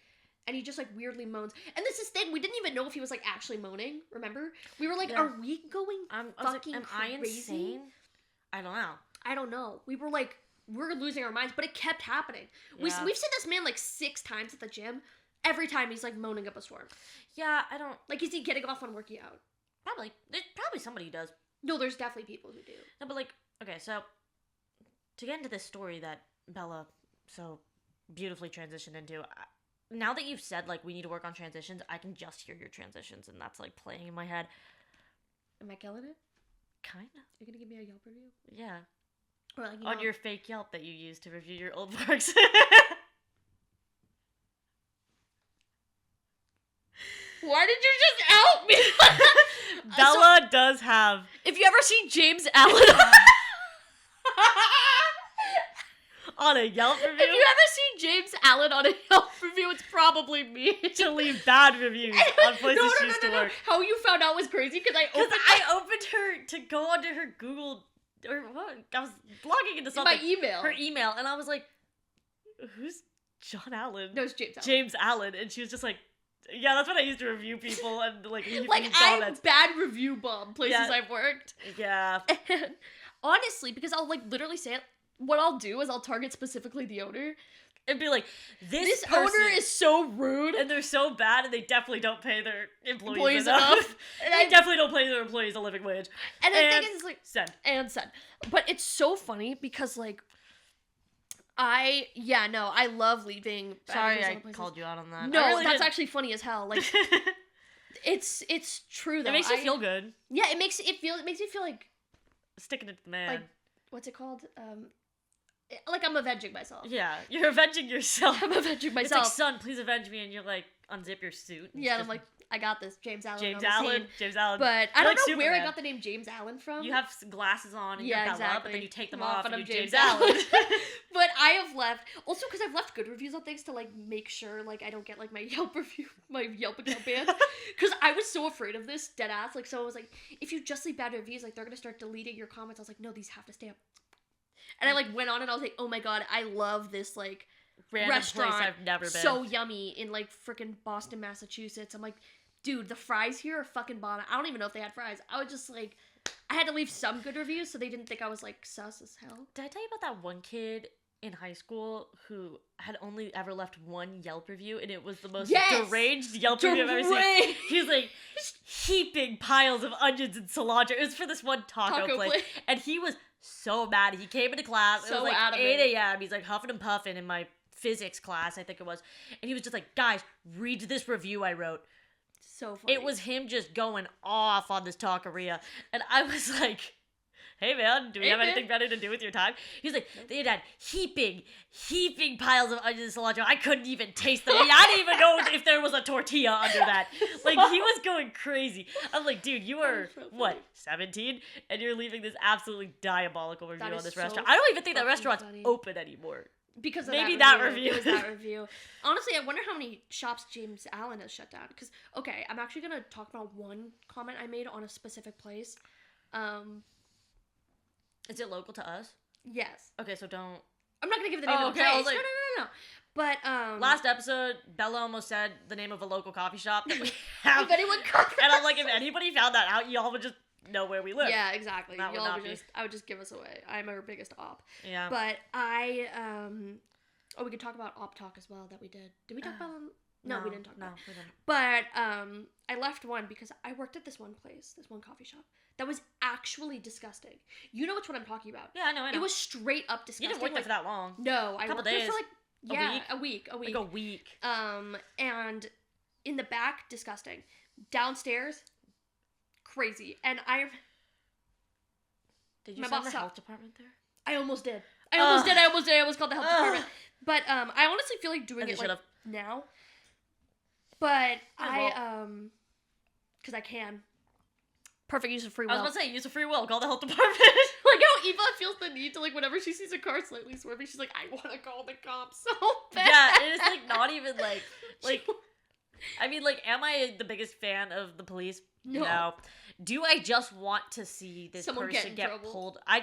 [SPEAKER 2] and he just, like, weirdly moans. And this is the thing, we didn't even know if he was, like, actually moaning, remember? We were like, are we going fucking
[SPEAKER 1] am
[SPEAKER 2] crazy?
[SPEAKER 1] I insane? I don't know.
[SPEAKER 2] We were like, we're losing our minds, but it kept happening.
[SPEAKER 1] Yeah.
[SPEAKER 2] We've seen this man, like, 6 times at the gym. Every time he's, like, moaning up a storm.
[SPEAKER 1] Yeah, I don't...
[SPEAKER 2] Like, is he getting off on working out?
[SPEAKER 1] Probably. There's probably somebody who does.
[SPEAKER 2] No, there's definitely people who do.
[SPEAKER 1] No, but, like, okay, so, to get into this story that Bella so beautifully transitioned into... Now that you've said, like, we need to work on transitions, I can just hear your transitions, and that's, like, playing in my head.
[SPEAKER 2] Am I killing it?
[SPEAKER 1] Kinda.
[SPEAKER 2] You're gonna give me a Yelp review?
[SPEAKER 1] Yeah.
[SPEAKER 2] Or, like,
[SPEAKER 1] on your fake Yelp that you use to review your old works.
[SPEAKER 2] Why did you just out me?
[SPEAKER 1] Bella does have...
[SPEAKER 2] If you ever see James Allen...
[SPEAKER 1] on a Yelp review?
[SPEAKER 2] If you ever see James Allen on a Yelp review, it's probably me.
[SPEAKER 1] To leave bad reviews on places she used to work.
[SPEAKER 2] How you found out was crazy, because I
[SPEAKER 1] opened her to go onto her Google, or what? I was logging into something.
[SPEAKER 2] My email.
[SPEAKER 1] Her email, and I was like, who's John Allen?
[SPEAKER 2] No, it's James Allen.
[SPEAKER 1] James Allen, and she was just like, Yeah, that's what I used to review people and like leave
[SPEAKER 2] Like,
[SPEAKER 1] comments.
[SPEAKER 2] I'm bad review bomb places
[SPEAKER 1] Yeah.
[SPEAKER 2] I've worked.
[SPEAKER 1] Yeah.
[SPEAKER 2] And honestly, because I'll like literally say it, what I'll do is I'll target specifically the owner.
[SPEAKER 1] It'd be like,
[SPEAKER 2] This
[SPEAKER 1] person,
[SPEAKER 2] owner is so rude.
[SPEAKER 1] and they're so bad, and they definitely don't pay their employees
[SPEAKER 2] Employees
[SPEAKER 1] enough.
[SPEAKER 2] enough. And
[SPEAKER 1] They definitely don't pay their employees a living wage.
[SPEAKER 2] And the thing is, like,
[SPEAKER 1] Send.
[SPEAKER 2] and send. But it's so funny because, like, I love leaving. bad
[SPEAKER 1] Sorry,
[SPEAKER 2] reviews
[SPEAKER 1] I
[SPEAKER 2] on places.
[SPEAKER 1] called you out on that.
[SPEAKER 2] No,
[SPEAKER 1] I really
[SPEAKER 2] that's
[SPEAKER 1] didn't.
[SPEAKER 2] actually funny as hell. Like, it's true though.
[SPEAKER 1] It makes you feel good.
[SPEAKER 2] Yeah, it makes me feel like
[SPEAKER 1] Sticking it to the man.
[SPEAKER 2] like what's it called? Like I'm avenging myself.
[SPEAKER 1] Yeah, you're avenging yourself.
[SPEAKER 2] I'm avenging
[SPEAKER 1] It's
[SPEAKER 2] myself.
[SPEAKER 1] like, son, please avenge me, and you're like, unzip your suit.
[SPEAKER 2] Yeah, and I'm like, I got this, James Allen.
[SPEAKER 1] James
[SPEAKER 2] on the
[SPEAKER 1] Allen.
[SPEAKER 2] scene.
[SPEAKER 1] James Allen.
[SPEAKER 2] But I
[SPEAKER 1] You're
[SPEAKER 2] don't
[SPEAKER 1] like
[SPEAKER 2] know where I
[SPEAKER 1] Superman.
[SPEAKER 2] got the name James Allen from.
[SPEAKER 1] You have glasses on and
[SPEAKER 2] Yeah,
[SPEAKER 1] your belt up, but
[SPEAKER 2] exactly.
[SPEAKER 1] then you take them
[SPEAKER 2] I'm
[SPEAKER 1] off
[SPEAKER 2] and
[SPEAKER 1] and
[SPEAKER 2] I'm
[SPEAKER 1] you're James
[SPEAKER 2] James
[SPEAKER 1] Allen.
[SPEAKER 2] But I have left also because I've left good reviews on things to like make sure like I don't get like my Yelp account banned. Because I was so afraid of this, dead ass. Like someone was like, if you just leave bad reviews, like they're gonna start deleting your comments. I was like, no, these have to stay up. And I like went on and I was like, oh my god, I love this like
[SPEAKER 1] Random
[SPEAKER 2] restaurant.
[SPEAKER 1] place I've never been.
[SPEAKER 2] So yummy in like freaking Boston, Massachusetts. I'm like, dude, the fries here are fucking bomb. I don't even know if they had fries. I was just like, I had to leave some good reviews so they didn't think I was like sus as hell.
[SPEAKER 1] Did I tell you about that one kid in high school who had only ever left one Yelp review, and it was the most
[SPEAKER 2] Yes!
[SPEAKER 1] deranged Yelp review I've ever seen?
[SPEAKER 2] Deranged!
[SPEAKER 1] He's like heaping piles of onions and cilantro. It was for this one taco place. And he was so mad. He came into class. It
[SPEAKER 2] So
[SPEAKER 1] was like
[SPEAKER 2] adamant.
[SPEAKER 1] 8 a.m. He's like huffing and puffing in my physics class, I think it was. And he was just like, guys, read this review I wrote.
[SPEAKER 2] So funny.
[SPEAKER 1] It was him just going off on this taqueria. And I was like, hey man, do we have anything better to do with your time? He's like, they had heaping piles of onions and cilantro. I couldn't even taste the meat. I didn't even know if there was a tortilla under that. Like, he was going crazy. I'm like, dude, you are,
[SPEAKER 2] so
[SPEAKER 1] what, 17? And you're leaving this absolutely diabolical review
[SPEAKER 2] That
[SPEAKER 1] on
[SPEAKER 2] is
[SPEAKER 1] this
[SPEAKER 2] so
[SPEAKER 1] restaurant. I don't even think that
[SPEAKER 2] fucking
[SPEAKER 1] restaurant's
[SPEAKER 2] funny.
[SPEAKER 1] open anymore.
[SPEAKER 2] because of
[SPEAKER 1] maybe
[SPEAKER 2] that
[SPEAKER 1] that review.
[SPEAKER 2] It was that review. Honestly, I wonder how many shops James Allen has shut down. Because, okay, I'm actually going to talk about one comment I made on a specific place.
[SPEAKER 1] Is it local to us?
[SPEAKER 2] Yes.
[SPEAKER 1] Okay, so don't.
[SPEAKER 2] I'm not going to give the name
[SPEAKER 1] Oh,
[SPEAKER 2] of the
[SPEAKER 1] okay, I
[SPEAKER 2] place.
[SPEAKER 1] was like-
[SPEAKER 2] No. But,
[SPEAKER 1] Last episode, Bella almost said the name of a local coffee shop that we have.
[SPEAKER 2] if anyone comes...
[SPEAKER 1] And I'm like, if anybody found that out, y'all would just know where we live.
[SPEAKER 2] Yeah, exactly.
[SPEAKER 1] That would
[SPEAKER 2] Y'all
[SPEAKER 1] not
[SPEAKER 2] would
[SPEAKER 1] be.
[SPEAKER 2] just, I would just give us away. I'm our biggest op.
[SPEAKER 1] Yeah.
[SPEAKER 2] But we could talk about op talk as well that we did. Did we talk about them? No, we didn't talk about it.
[SPEAKER 1] we didn't.
[SPEAKER 2] But I left one because I worked at this one place, this one coffee shop, that was actually disgusting. You know which one I'm talking about.
[SPEAKER 1] Yeah, I know.
[SPEAKER 2] It was straight up disgusting.
[SPEAKER 1] You didn't work there for that long.
[SPEAKER 2] No, I
[SPEAKER 1] Couple
[SPEAKER 2] worked there
[SPEAKER 1] days.
[SPEAKER 2] for like
[SPEAKER 1] A
[SPEAKER 2] a week.
[SPEAKER 1] Like a week.
[SPEAKER 2] And in the back, disgusting. Downstairs, crazy. And
[SPEAKER 1] Did you
[SPEAKER 2] my
[SPEAKER 1] send
[SPEAKER 2] boss
[SPEAKER 1] the
[SPEAKER 2] saw-
[SPEAKER 1] health department there?
[SPEAKER 2] I almost did. I almost called the health department. But I honestly feel like doing
[SPEAKER 1] As you
[SPEAKER 2] it like
[SPEAKER 1] should've.
[SPEAKER 2] now. But
[SPEAKER 1] Might as
[SPEAKER 2] because I can. Perfect use of free will.
[SPEAKER 1] I was about to say, use a free will. Call the health department.
[SPEAKER 2] Like how Eva feels the need to, like, whenever she sees a car slightly swerving, she's like, I want to call the cops so bad.
[SPEAKER 1] Yeah, it's like not even like I mean, like, am I the biggest fan of the police?
[SPEAKER 2] No.
[SPEAKER 1] Do I just want to see this
[SPEAKER 2] Someone
[SPEAKER 1] person
[SPEAKER 2] get in trouble.
[SPEAKER 1] pulled? I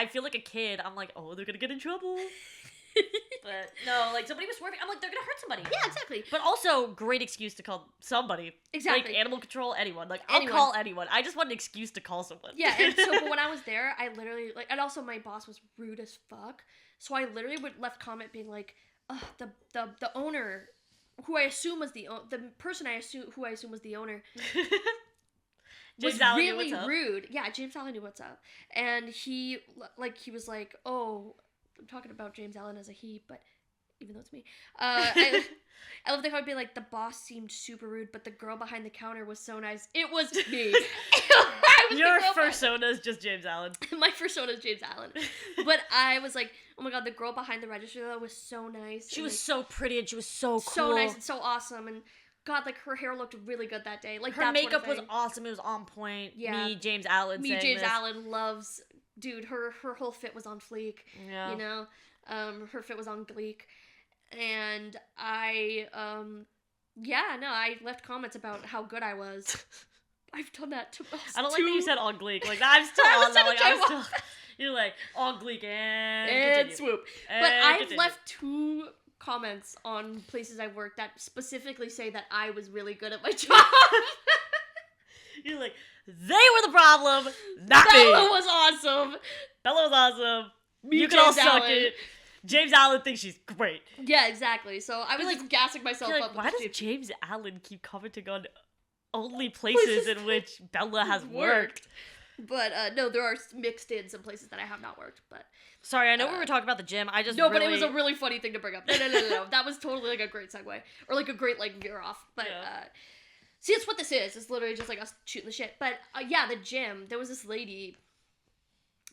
[SPEAKER 1] feel like a kid. I'm like, oh, they're gonna get in trouble. But no, like, somebody was swerving. I'm like, they're gonna hurt somebody.
[SPEAKER 2] Yeah, exactly.
[SPEAKER 1] But also, great excuse to call somebody.
[SPEAKER 2] Exactly.
[SPEAKER 1] Like, animal control, anyone. Like,
[SPEAKER 2] Anyone.
[SPEAKER 1] I'll call anyone. I just want an excuse to call someone.
[SPEAKER 2] Yeah, and so but when I was there, I literally, like, and also my boss was rude as fuck. So I literally would left comment being like, the owner, who I assume was the person who I assume was the owner, was
[SPEAKER 1] James Allen knew
[SPEAKER 2] really
[SPEAKER 1] what's up.
[SPEAKER 2] rude. Yeah, James Allen knew what's up, and he was like, oh, I'm talking about James Allen as a he, but even though it's me, I love the comment being like, the boss seemed super rude, but the girl behind the counter was so nice. It was me. I was
[SPEAKER 1] Your
[SPEAKER 2] the girl
[SPEAKER 1] persona is just James Allen.
[SPEAKER 2] my persona is James Allen. But I was like, oh my god, the girl behind the register though was so nice.
[SPEAKER 1] She
[SPEAKER 2] and,
[SPEAKER 1] was
[SPEAKER 2] like,
[SPEAKER 1] so pretty and she was so cool.
[SPEAKER 2] so nice and so awesome, and god, like her hair looked really good that day. Like
[SPEAKER 1] Her
[SPEAKER 2] that
[SPEAKER 1] makeup
[SPEAKER 2] sort
[SPEAKER 1] was
[SPEAKER 2] of thing.
[SPEAKER 1] awesome. It was on point.
[SPEAKER 2] Yeah.
[SPEAKER 1] Me, James Allen.
[SPEAKER 2] Me,
[SPEAKER 1] saying
[SPEAKER 2] James
[SPEAKER 1] this.
[SPEAKER 2] Allen loves, dude. Her whole fit was on fleek.
[SPEAKER 1] Yeah.
[SPEAKER 2] You know, her fit was on gleek, and I I left comments about how good I was. I've done that to us.
[SPEAKER 1] I don't like that you said on Gleek. Like, I'm still
[SPEAKER 2] I
[SPEAKER 1] on
[SPEAKER 2] was
[SPEAKER 1] that.
[SPEAKER 2] trying
[SPEAKER 1] Like,
[SPEAKER 2] to
[SPEAKER 1] I'm
[SPEAKER 2] try
[SPEAKER 1] still. You're like, on Gleek and
[SPEAKER 2] and
[SPEAKER 1] continue.
[SPEAKER 2] swoop.
[SPEAKER 1] And
[SPEAKER 2] But I've
[SPEAKER 1] continue.
[SPEAKER 2] left two comments on places I worked that specifically say that I was really good at my job.
[SPEAKER 1] You're like, they were the problem, not me.
[SPEAKER 2] Bella was awesome.
[SPEAKER 1] Bella was awesome. You can
[SPEAKER 2] James
[SPEAKER 1] all suck
[SPEAKER 2] Allen.
[SPEAKER 1] it. James Allen thinks she's great.
[SPEAKER 2] Yeah, exactly. So I was
[SPEAKER 1] You're
[SPEAKER 2] like gassing myself
[SPEAKER 1] You're
[SPEAKER 2] up.
[SPEAKER 1] like, why
[SPEAKER 2] with
[SPEAKER 1] does
[SPEAKER 2] James-
[SPEAKER 1] James Allen keep commenting on only places in which Bella has worked?
[SPEAKER 2] But no, there are mixed in some places that I have not worked. But
[SPEAKER 1] Sorry, I know we were talking about the gym. I just
[SPEAKER 2] but it was a really funny thing to bring up. No. That was totally like a great segue or like a great like veer off. But see, it's what this is. It's literally just like us shooting the shit. But yeah, the gym. There was this lady.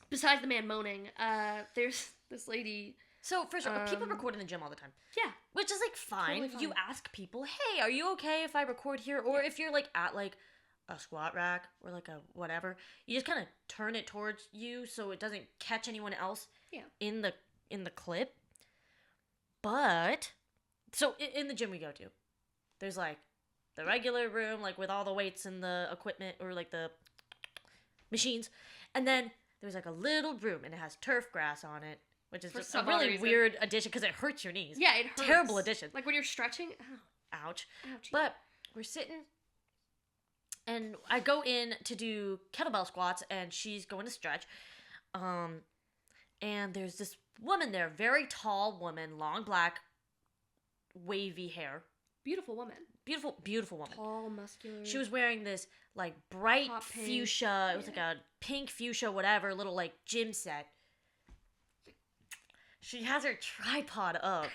[SPEAKER 2] Besides the man moaning, there's this lady.
[SPEAKER 1] So, first of all, people record in the gym all the time.
[SPEAKER 2] Yeah.
[SPEAKER 1] Which is, like, fine.
[SPEAKER 2] Totally fine.
[SPEAKER 1] You ask people, hey, are you okay if I record here? Or if you're, like, at, like, a squat rack or, like, a whatever, you just kind of turn it towards you so it doesn't catch anyone else in the clip. But, so, in the gym we go to, there's, like, the regular room, like, with all the weights and the equipment or, like, the machines. And then there's, like, a little room, and it has turf grass on it. Which is just a really weird addition because it hurts your knees.
[SPEAKER 2] Yeah, it hurts.
[SPEAKER 1] Terrible addition.
[SPEAKER 2] Like when you're stretching.
[SPEAKER 1] Ouch.
[SPEAKER 2] Ouchie.
[SPEAKER 1] But we're sitting, and I go in to do kettlebell squats, and she's going to stretch. And there's this woman there, very tall woman, long black, wavy hair.
[SPEAKER 2] Beautiful woman.
[SPEAKER 1] Beautiful woman.
[SPEAKER 2] Tall, muscular.
[SPEAKER 1] She was wearing this, like, bright
[SPEAKER 2] hot pink.
[SPEAKER 1] fuchsia. It was like a pink fuchsia, whatever, little, like, gym set. She has her tripod up.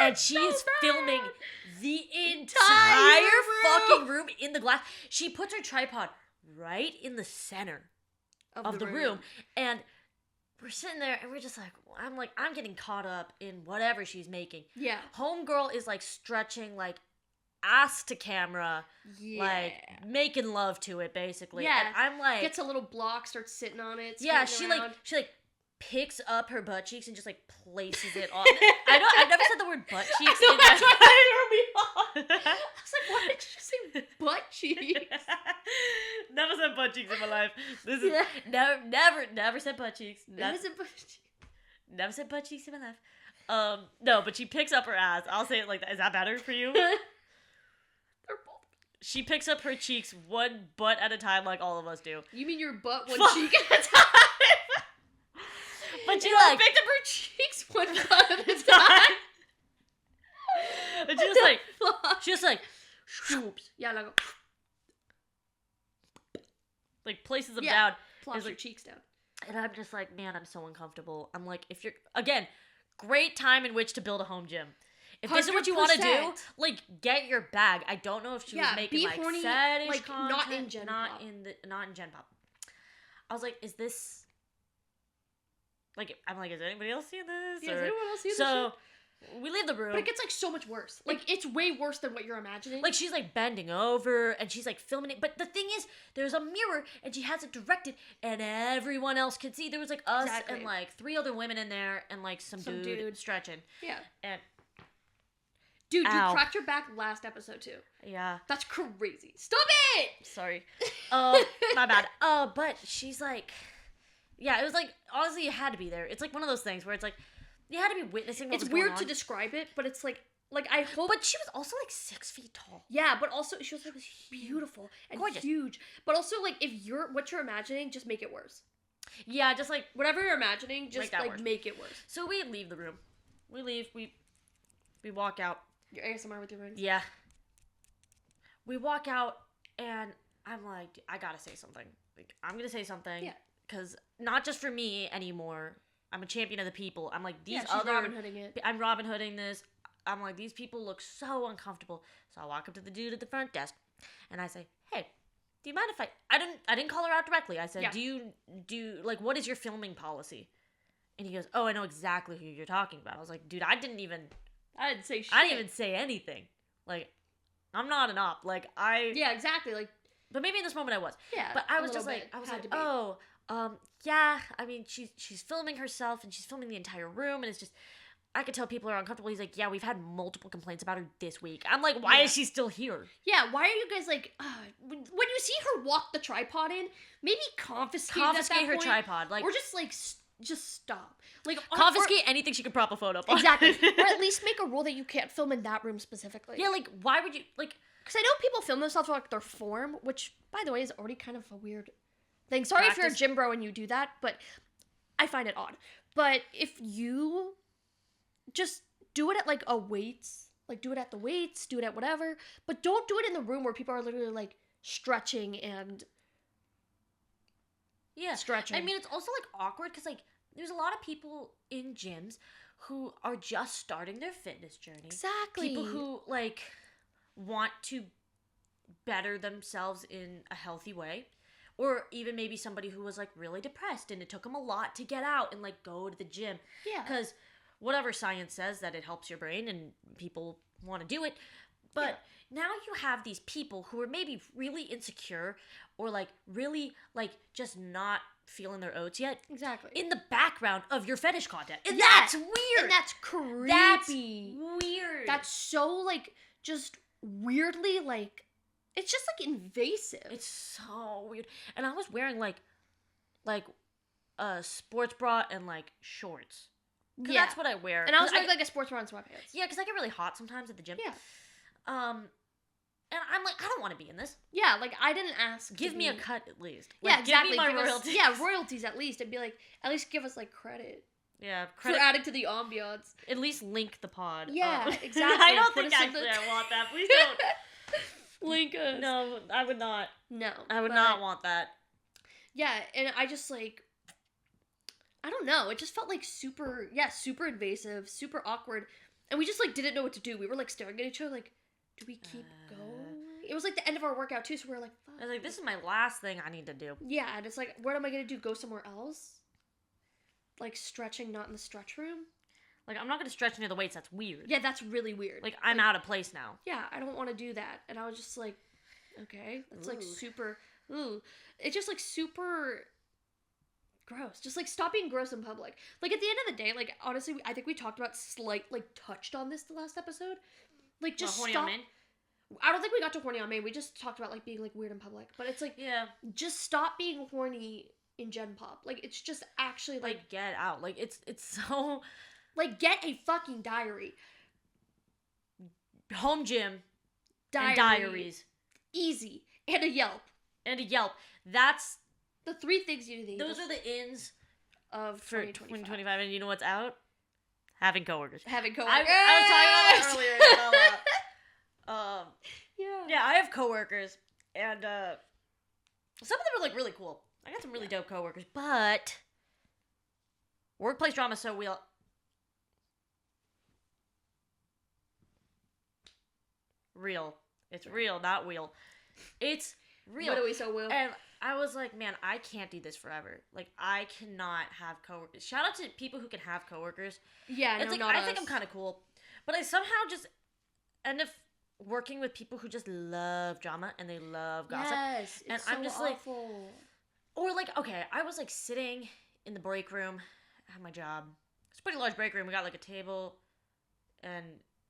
[SPEAKER 1] And she is filming the entire fucking room in the glass. She puts her tripod right in the center of the room. And we're sitting there and we're just like, I'm getting caught up in whatever she's making.
[SPEAKER 2] Yeah.
[SPEAKER 1] Homegirl is like stretching like ass to camera.
[SPEAKER 2] Yeah.
[SPEAKER 1] Like making love to it basically.
[SPEAKER 2] Yeah.
[SPEAKER 1] And I'm like,
[SPEAKER 2] gets a little block, starts sitting on it.
[SPEAKER 1] yeah, she like picks up her butt cheeks and just like places it on. I've never said the word butt cheeks.
[SPEAKER 2] No, that's why it threw me off. I was like, why did you say butt cheeks?
[SPEAKER 1] Never said butt cheeks in my life. This is never said butt cheeks. Never said butt cheeks in my life. No, but she picks up her ass. I'll say it like that. Is that better for you?
[SPEAKER 2] They're both. She
[SPEAKER 1] picks up her cheeks one butt at a time, like all of us do.
[SPEAKER 2] You mean your butt one cheek at a time?
[SPEAKER 1] But she
[SPEAKER 2] like picked up her cheeks one butt at a time.
[SPEAKER 1] And she just like swoops.
[SPEAKER 2] Yeah,
[SPEAKER 1] like places them down.
[SPEAKER 2] Plops your cheeks down.
[SPEAKER 1] And I'm just like, man, I'm so uncomfortable. I'm like, if you're again, great time in which to build a home gym. If this is what you want to do, like, get your bag. I don't know if she was making like
[SPEAKER 2] horny,
[SPEAKER 1] fetish
[SPEAKER 2] like,
[SPEAKER 1] content,
[SPEAKER 2] not in Gen Pop.
[SPEAKER 1] Not in Gen Pop. I was like, is this like? I'm like, is anybody else seeing this?
[SPEAKER 2] Yeah, is anyone else seeing this?
[SPEAKER 1] So we leave the room.
[SPEAKER 2] But it gets like so much worse. Like it's way worse than what you're imagining.
[SPEAKER 1] Like she's like bending over and she's like filming it. But the thing is, there's a mirror and she has it directed and everyone else can see. There was like us and like 3 other women in there and like some dude stretching.
[SPEAKER 2] Yeah.
[SPEAKER 1] And
[SPEAKER 2] dude, you cracked your back last episode too.
[SPEAKER 1] Yeah.
[SPEAKER 2] That's crazy. Stop it!
[SPEAKER 1] Sorry. My bad. But she's like, yeah, it was like, honestly, you had to be there. It's like one of those things where it's like, you had to be witnessing what was going on.
[SPEAKER 2] It's weird to describe it, but it's like I hope.
[SPEAKER 1] But she was also like 6 feet tall.
[SPEAKER 2] Yeah, but also she was like beautiful and
[SPEAKER 1] gorgeous,
[SPEAKER 2] huge. But also like if what you're imagining, just make it worse.
[SPEAKER 1] Yeah, just like
[SPEAKER 2] whatever you're imagining, just like
[SPEAKER 1] worse.
[SPEAKER 2] make it worse.
[SPEAKER 1] So we leave the room. We leave. We walk out.
[SPEAKER 2] Your ASMR with your rings.
[SPEAKER 1] Yeah. We walk out, and I'm like, I gotta say something. Like, I'm gonna say something.
[SPEAKER 2] Yeah.
[SPEAKER 1] Because not just for me anymore. I'm a champion of the people. I'm like, these
[SPEAKER 2] she's
[SPEAKER 1] other...
[SPEAKER 2] Robin Hooding it.
[SPEAKER 1] I'm Robin Hooding this. I'm like, these people look so uncomfortable. So I walk up to the dude at the front desk, and I say, hey, do you mind if I didn't call her out directly. I said, like, what is your filming policy? And he goes, oh, I know exactly who you're talking about. I was like, dude, I didn't
[SPEAKER 2] say shit.
[SPEAKER 1] I didn't even say anything. Like, I'm not an op. Like,
[SPEAKER 2] Yeah, exactly. Like,
[SPEAKER 1] but maybe in this moment I was.
[SPEAKER 2] Yeah.
[SPEAKER 1] But I was just like, oh, yeah, I mean, she's filming herself and she's filming the entire room and it's just, I could tell people are uncomfortable. He's like, yeah, we've had multiple complaints about her this week. I'm like, why is she still here?
[SPEAKER 2] Yeah, why are you guys like, when you see her walk the tripod in, maybe confiscate
[SPEAKER 1] her
[SPEAKER 2] point,
[SPEAKER 1] tripod. Like,
[SPEAKER 2] or just like, just stop. Like
[SPEAKER 1] confiscate anything she could prop a phone up on.
[SPEAKER 2] Exactly. Or at least make a rule that you can't film in that room specifically.
[SPEAKER 1] Yeah, like, why would you, like...
[SPEAKER 2] Because I know people film themselves for, like, their form, which, by the way, is already kind of a weird thing. Sorry if you're a gym bro and you do that, but I find it odd. But if you just do it at, like, a weights, like, do it at the weights, do it at whatever, but don't do it in the room where people are literally, like, stretching and...
[SPEAKER 1] Yeah.
[SPEAKER 2] Stretching.
[SPEAKER 1] I mean, it's also, like, awkward, because, like, there's a lot of people in gyms who are just starting their fitness journey.
[SPEAKER 2] Exactly.
[SPEAKER 1] People who, like, want to better themselves in a healthy way. Or even maybe somebody who was, like, really depressed and it took them a lot to get out and, like, go to the gym.
[SPEAKER 2] Yeah.
[SPEAKER 1] Because whatever science says that it helps your brain and people want to do it. But now you have these people who are maybe really insecure or, like, really, like, just not feeling their oats yet.
[SPEAKER 2] Exactly.
[SPEAKER 1] In the background of your fetish content. And
[SPEAKER 2] Yeah.
[SPEAKER 1] that's weird.
[SPEAKER 2] And that's creepy.
[SPEAKER 1] That's weird.
[SPEAKER 2] That's so, like, just weirdly, like, it's just, like, invasive.
[SPEAKER 1] It's so weird. And I was wearing, like a sports bra and, like, shorts. Because that's what I wear.
[SPEAKER 2] And I was wearing, like, a sports bra and sweatpants.
[SPEAKER 1] Yeah, because I get really hot sometimes at the gym.
[SPEAKER 2] Yeah.
[SPEAKER 1] And I'm like, I don't want to be in this.
[SPEAKER 2] Yeah, like, I didn't ask.
[SPEAKER 1] Give me a cut at least.
[SPEAKER 2] Yeah,
[SPEAKER 1] Like,
[SPEAKER 2] exactly.
[SPEAKER 1] Give me my
[SPEAKER 2] Give us-
[SPEAKER 1] royalties.
[SPEAKER 2] yeah, royalties at least. And be like, at least give us, like, credit.
[SPEAKER 1] Yeah,
[SPEAKER 2] For adding to the ambiance.
[SPEAKER 1] At least link the pod.
[SPEAKER 2] Yeah,
[SPEAKER 1] up.
[SPEAKER 2] exactly.
[SPEAKER 1] I don't
[SPEAKER 2] Put
[SPEAKER 1] think
[SPEAKER 2] us in
[SPEAKER 1] actually
[SPEAKER 2] the-
[SPEAKER 1] I want that. Please don't.
[SPEAKER 2] Link us.
[SPEAKER 1] No, I would not.
[SPEAKER 2] No.
[SPEAKER 1] I would
[SPEAKER 2] but-
[SPEAKER 1] not want that.
[SPEAKER 2] Yeah, and I just, like, I don't know. It just felt, like, super invasive, super awkward. And we just, like, didn't know what to do. We were, like, staring at each other, like, do we keep going? It was, like, the end of our workout, too, so we were like, fuck.
[SPEAKER 1] I was like, this is my last thing I need to do.
[SPEAKER 2] Yeah, and it's like, what am I gonna do? Go somewhere else? Like, stretching not in the stretch room?
[SPEAKER 1] Like, I'm not going to stretch near the weights. That's weird.
[SPEAKER 2] Yeah, that's really weird.
[SPEAKER 1] Like, I'm out of place now.
[SPEAKER 2] Yeah, I don't want to do that. And I was just like, okay, that's like
[SPEAKER 1] Ooh.
[SPEAKER 2] super, it's just like super gross. Just like stop being gross in public. Like at the end of the day, like honestly, I think we talked about touched on this the last episode. Like just
[SPEAKER 1] Horny
[SPEAKER 2] stop.
[SPEAKER 1] on main?
[SPEAKER 2] I don't think we got to horny on main. We just talked about like being like weird in public. But it's like,
[SPEAKER 1] Yeah.
[SPEAKER 2] just stop being horny in Gen Pop. Like it's just actually like
[SPEAKER 1] Get out. Like, it's so...
[SPEAKER 2] like get a fucking diary.
[SPEAKER 1] Home gym and diaries.
[SPEAKER 2] Easy. And a Yelp.
[SPEAKER 1] And a Yelp. That's...
[SPEAKER 2] The 3 things you need.
[SPEAKER 1] Those are the ins
[SPEAKER 2] of
[SPEAKER 1] for 2025. And you know what's out? Having coworkers.
[SPEAKER 2] Having coworkers.
[SPEAKER 1] I was talking about that earlier. Yeah, I have coworkers, and some of them are like really cool. I got some really dope coworkers, but workplace drama. So real. It's real, not real. It's real.
[SPEAKER 2] What are we so will?
[SPEAKER 1] And I was like, man, I can't do this forever. Like, I cannot have coworkers. Shout out to people who can have coworkers.
[SPEAKER 2] Yeah,
[SPEAKER 1] It's
[SPEAKER 2] no,
[SPEAKER 1] like,
[SPEAKER 2] not
[SPEAKER 1] I think
[SPEAKER 2] us.
[SPEAKER 1] I'm kind of cool, but I somehow just end up working with people who just love drama and they love gossip.
[SPEAKER 2] Yes,
[SPEAKER 1] And
[SPEAKER 2] it's
[SPEAKER 1] I'm
[SPEAKER 2] so
[SPEAKER 1] just like-
[SPEAKER 2] awful.
[SPEAKER 1] Or like, okay, I was like sitting in the break room at my job. It's a pretty large break room. We got like a table, and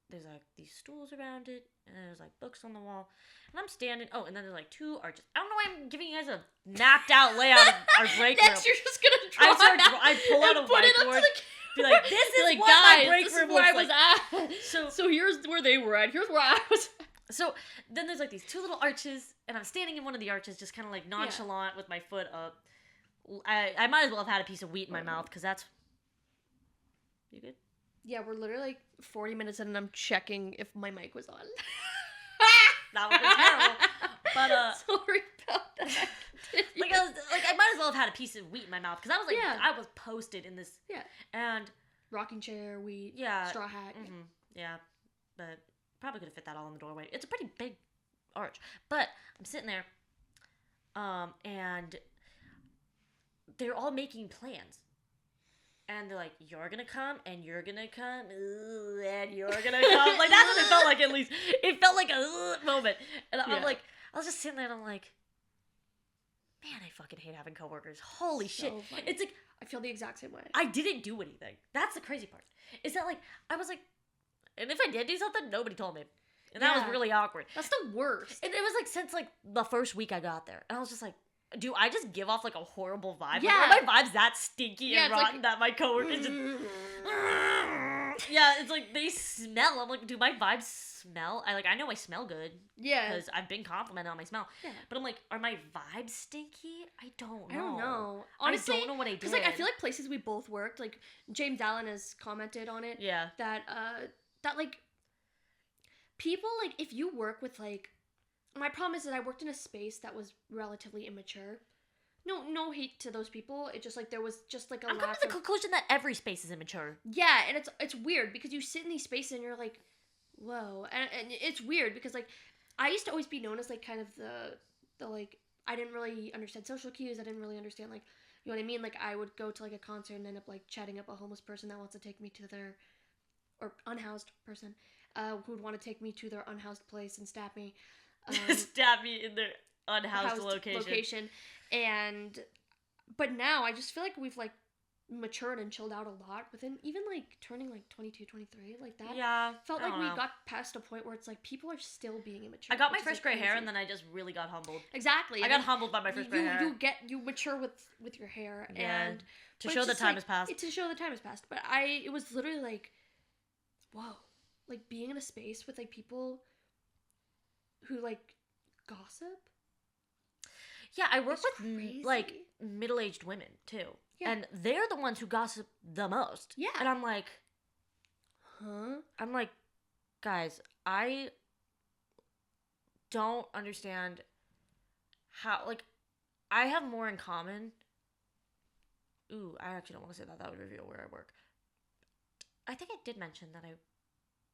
[SPEAKER 1] there's like these stools around it, and there's like books on the wall. And I'm standing. Oh, and then there's like 2 arches. I don't know why I'm giving you guys a mapped out layout of our break room.
[SPEAKER 2] Next, you're just gonna draw
[SPEAKER 1] I pull out
[SPEAKER 2] and
[SPEAKER 1] a
[SPEAKER 2] put it up to
[SPEAKER 1] whiteboard.
[SPEAKER 2] the
[SPEAKER 1] Be like, this is
[SPEAKER 2] like,
[SPEAKER 1] what
[SPEAKER 2] guys,
[SPEAKER 1] my break
[SPEAKER 2] this
[SPEAKER 1] room
[SPEAKER 2] is where I
[SPEAKER 1] looks
[SPEAKER 2] was
[SPEAKER 1] like.
[SPEAKER 2] at. So here's where they were at. Here's where I was.
[SPEAKER 1] So then there's like these 2 little arches, and I'm standing in one of the arches, just kind of like nonchalant with my foot up. I might as well have had a piece of wheat in my mouth, because that's... You good?
[SPEAKER 2] Yeah, we're literally like 40 minutes in, and I'm checking if my mic was on.
[SPEAKER 1] That would be terrible. But
[SPEAKER 2] sorry about that.
[SPEAKER 1] I might as well have had a piece of wheat in my mouth, because I was like,
[SPEAKER 2] Yeah.
[SPEAKER 1] I was posted in this.
[SPEAKER 2] Yeah.
[SPEAKER 1] And
[SPEAKER 2] Rocking chair, wheat,
[SPEAKER 1] yeah,
[SPEAKER 2] straw hat.
[SPEAKER 1] yeah, but probably could have fit that all in the doorway. It's a pretty big arch, but I'm sitting there, and they're all making plans. And they're like, you're gonna come, and you're gonna come, and you're gonna come. Like, that's what it felt like, at least. It felt like a moment. And I'm like, I was just sitting there, and I'm like, man, I fucking hate having coworkers. Holy shit.
[SPEAKER 2] Funny.
[SPEAKER 1] It's like,
[SPEAKER 2] I feel the exact same way.
[SPEAKER 1] I didn't do anything. That's the crazy part. Is that, like, I was like, and if I did do something, nobody told me. And that was really awkward.
[SPEAKER 2] That's the worst.
[SPEAKER 1] And it was, like, since, like, the first week I got there. And I was just like, do I just give off like a horrible vibe?
[SPEAKER 2] Yeah.
[SPEAKER 1] Like, are my vibes that stinky
[SPEAKER 2] Yeah,
[SPEAKER 1] and
[SPEAKER 2] it's
[SPEAKER 1] rotten
[SPEAKER 2] like-
[SPEAKER 1] that my coworkers just yeah, it's like they smell. I'm like, do my vibes smell? I know I smell good
[SPEAKER 2] Yeah.
[SPEAKER 1] because I've been complimented on my smell.
[SPEAKER 2] Yeah.
[SPEAKER 1] But I'm like, are my vibes stinky? I don't know.
[SPEAKER 2] I don't know. Honestly,
[SPEAKER 1] I don't know what I did.
[SPEAKER 2] because like I feel like places we both worked, like James Allen has commented on it.
[SPEAKER 1] yeah.
[SPEAKER 2] That like people, like, if you work with, like, my problem is that I worked in a space that was relatively immature. No hate to those people. It just like there was just like a
[SPEAKER 1] I'm coming
[SPEAKER 2] lack
[SPEAKER 1] to the
[SPEAKER 2] of
[SPEAKER 1] conclusion that every space is immature.
[SPEAKER 2] yeah, and it's weird because you sit in these spaces and you're like, whoa, and it's weird because like I used to always be known as like kind of the like I didn't really understand social cues. I didn't really understand like you know what I mean. Like I would go to like a concert and end up like chatting up a homeless person that wants to take me to their or unhoused person who would want to take me to their unhoused place and stab me.
[SPEAKER 1] Stab me in their unhoused
[SPEAKER 2] Housed
[SPEAKER 1] location.
[SPEAKER 2] And but now I just feel like we've like matured and chilled out a lot within even like turning like 22 23 like that.
[SPEAKER 1] Yeah.
[SPEAKER 2] Felt
[SPEAKER 1] I
[SPEAKER 2] like
[SPEAKER 1] don't
[SPEAKER 2] we
[SPEAKER 1] know.
[SPEAKER 2] got past a point where it's like people are still being immature.
[SPEAKER 1] I got my
[SPEAKER 2] which is,
[SPEAKER 1] first
[SPEAKER 2] like,
[SPEAKER 1] gray hair
[SPEAKER 2] crazy.
[SPEAKER 1] and then I just really got humbled.
[SPEAKER 2] Exactly.
[SPEAKER 1] I
[SPEAKER 2] and
[SPEAKER 1] got
[SPEAKER 2] then
[SPEAKER 1] humbled by my first gray hair.
[SPEAKER 2] you mature with your hair
[SPEAKER 1] Yeah.
[SPEAKER 2] and
[SPEAKER 1] To
[SPEAKER 2] but
[SPEAKER 1] show
[SPEAKER 2] it's
[SPEAKER 1] the
[SPEAKER 2] just,
[SPEAKER 1] time
[SPEAKER 2] like,
[SPEAKER 1] has passed.
[SPEAKER 2] to show the time has passed. But it was literally like, whoa, like being in a space with like people who like gossip.
[SPEAKER 1] Yeah, I work
[SPEAKER 2] It's
[SPEAKER 1] with
[SPEAKER 2] crazy.
[SPEAKER 1] like middle-aged women too.
[SPEAKER 2] Yeah.
[SPEAKER 1] And they're the ones who gossip the most.
[SPEAKER 2] Yeah.
[SPEAKER 1] And I'm like,
[SPEAKER 2] Huh?
[SPEAKER 1] guys, I don't understand how, like, I have more in common. Ooh, I actually don't want to say that. That would reveal where I work. I think I did mention that I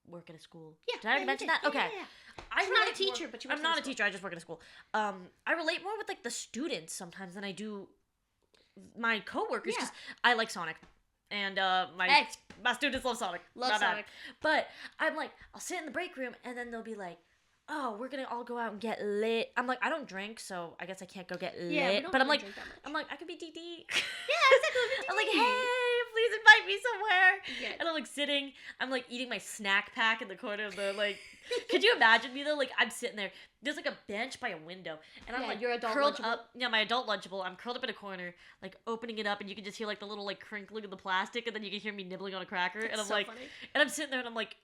[SPEAKER 1] work at a school.
[SPEAKER 2] Yeah.
[SPEAKER 1] Did I already
[SPEAKER 2] you
[SPEAKER 1] mention
[SPEAKER 2] did.
[SPEAKER 1] that?
[SPEAKER 2] Yeah,
[SPEAKER 1] Okay.
[SPEAKER 2] yeah, yeah.
[SPEAKER 1] I'm
[SPEAKER 2] She's not a teacher, but she works
[SPEAKER 1] I'm
[SPEAKER 2] at a
[SPEAKER 1] not a
[SPEAKER 2] school.
[SPEAKER 1] teacher. I just work at a school. I relate more with like the students sometimes than I do my coworkers.
[SPEAKER 2] Yeah.
[SPEAKER 1] Because I like Sonic, and my
[SPEAKER 2] Hey.
[SPEAKER 1] my students love Sonic.
[SPEAKER 2] Love
[SPEAKER 1] Not bad.
[SPEAKER 2] Sonic.
[SPEAKER 1] But I'm like, I'll sit in the break room, and then they'll be like, "Oh, we're gonna all go out and get lit." I'm like, I don't drink, so I guess I can't go get lit.
[SPEAKER 2] Yeah, we don't
[SPEAKER 1] but I'm
[SPEAKER 2] really
[SPEAKER 1] like,
[SPEAKER 2] drink that much.
[SPEAKER 1] I'm like, I could be DD.
[SPEAKER 2] Yeah, exactly.
[SPEAKER 1] I'm like, hey, please invite me somewhere.
[SPEAKER 2] Yeah.
[SPEAKER 1] And I'm like sitting, I'm like eating my snack pack in the corner of the like. Could you imagine me though? Like I'm sitting there. There's like a bench by a window, and I'm
[SPEAKER 2] Yeah,
[SPEAKER 1] like
[SPEAKER 2] your adult
[SPEAKER 1] curled
[SPEAKER 2] Lunchable.
[SPEAKER 1] up. Yeah, my adult Lunchable. I'm curled up in a corner, like opening it up, and you can just hear like the little like crinkling of the plastic, and then you can hear me nibbling on a cracker, and I'm
[SPEAKER 2] so
[SPEAKER 1] like,
[SPEAKER 2] funny.
[SPEAKER 1] and I'm sitting there, and I'm like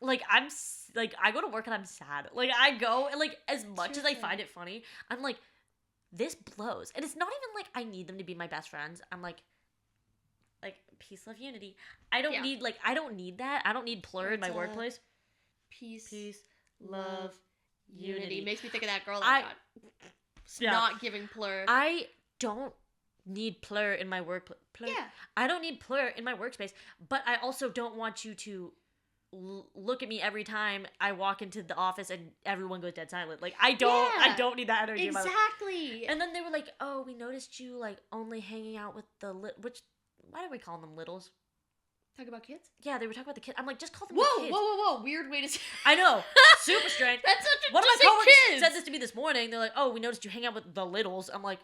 [SPEAKER 1] I go to work and I'm sad. Like I go and like as much as I
[SPEAKER 2] Seriously.
[SPEAKER 1] find it funny, I'm like, this blows, and it's not even like I need them to be my best friends. I'm like peace, love, unity. I don't
[SPEAKER 2] Yeah.
[SPEAKER 1] need I don't need that. I don't need plur in my
[SPEAKER 2] It's,
[SPEAKER 1] workplace.
[SPEAKER 2] Peace,
[SPEAKER 1] Love, unity.
[SPEAKER 2] Makes me think of that girl
[SPEAKER 1] I-
[SPEAKER 2] I got.
[SPEAKER 1] Yeah.
[SPEAKER 2] Not giving plur.
[SPEAKER 1] I don't need plur in my work.
[SPEAKER 2] Yeah.
[SPEAKER 1] I don't need plur in my workspace, but I also don't want you to look at me every time I walk into the office and everyone goes dead silent. Like I
[SPEAKER 2] Yeah.
[SPEAKER 1] don't need that energy in my life.
[SPEAKER 2] Exactly.
[SPEAKER 1] And then they were like, "Oh, we noticed you like only hanging out with the which why do we call them littles?"
[SPEAKER 2] Talk about kids?
[SPEAKER 1] Yeah, they were talking about the kid. I'm like, just call them
[SPEAKER 2] Whoa,
[SPEAKER 1] the kids.
[SPEAKER 2] whoa. Weird way to say
[SPEAKER 1] I know, super strange.
[SPEAKER 2] That's such a
[SPEAKER 1] One of my
[SPEAKER 2] just say
[SPEAKER 1] coworkers
[SPEAKER 2] kids.
[SPEAKER 1] said this to me this morning. They're like, "Oh, we noticed you hang out with the littles." I'm like,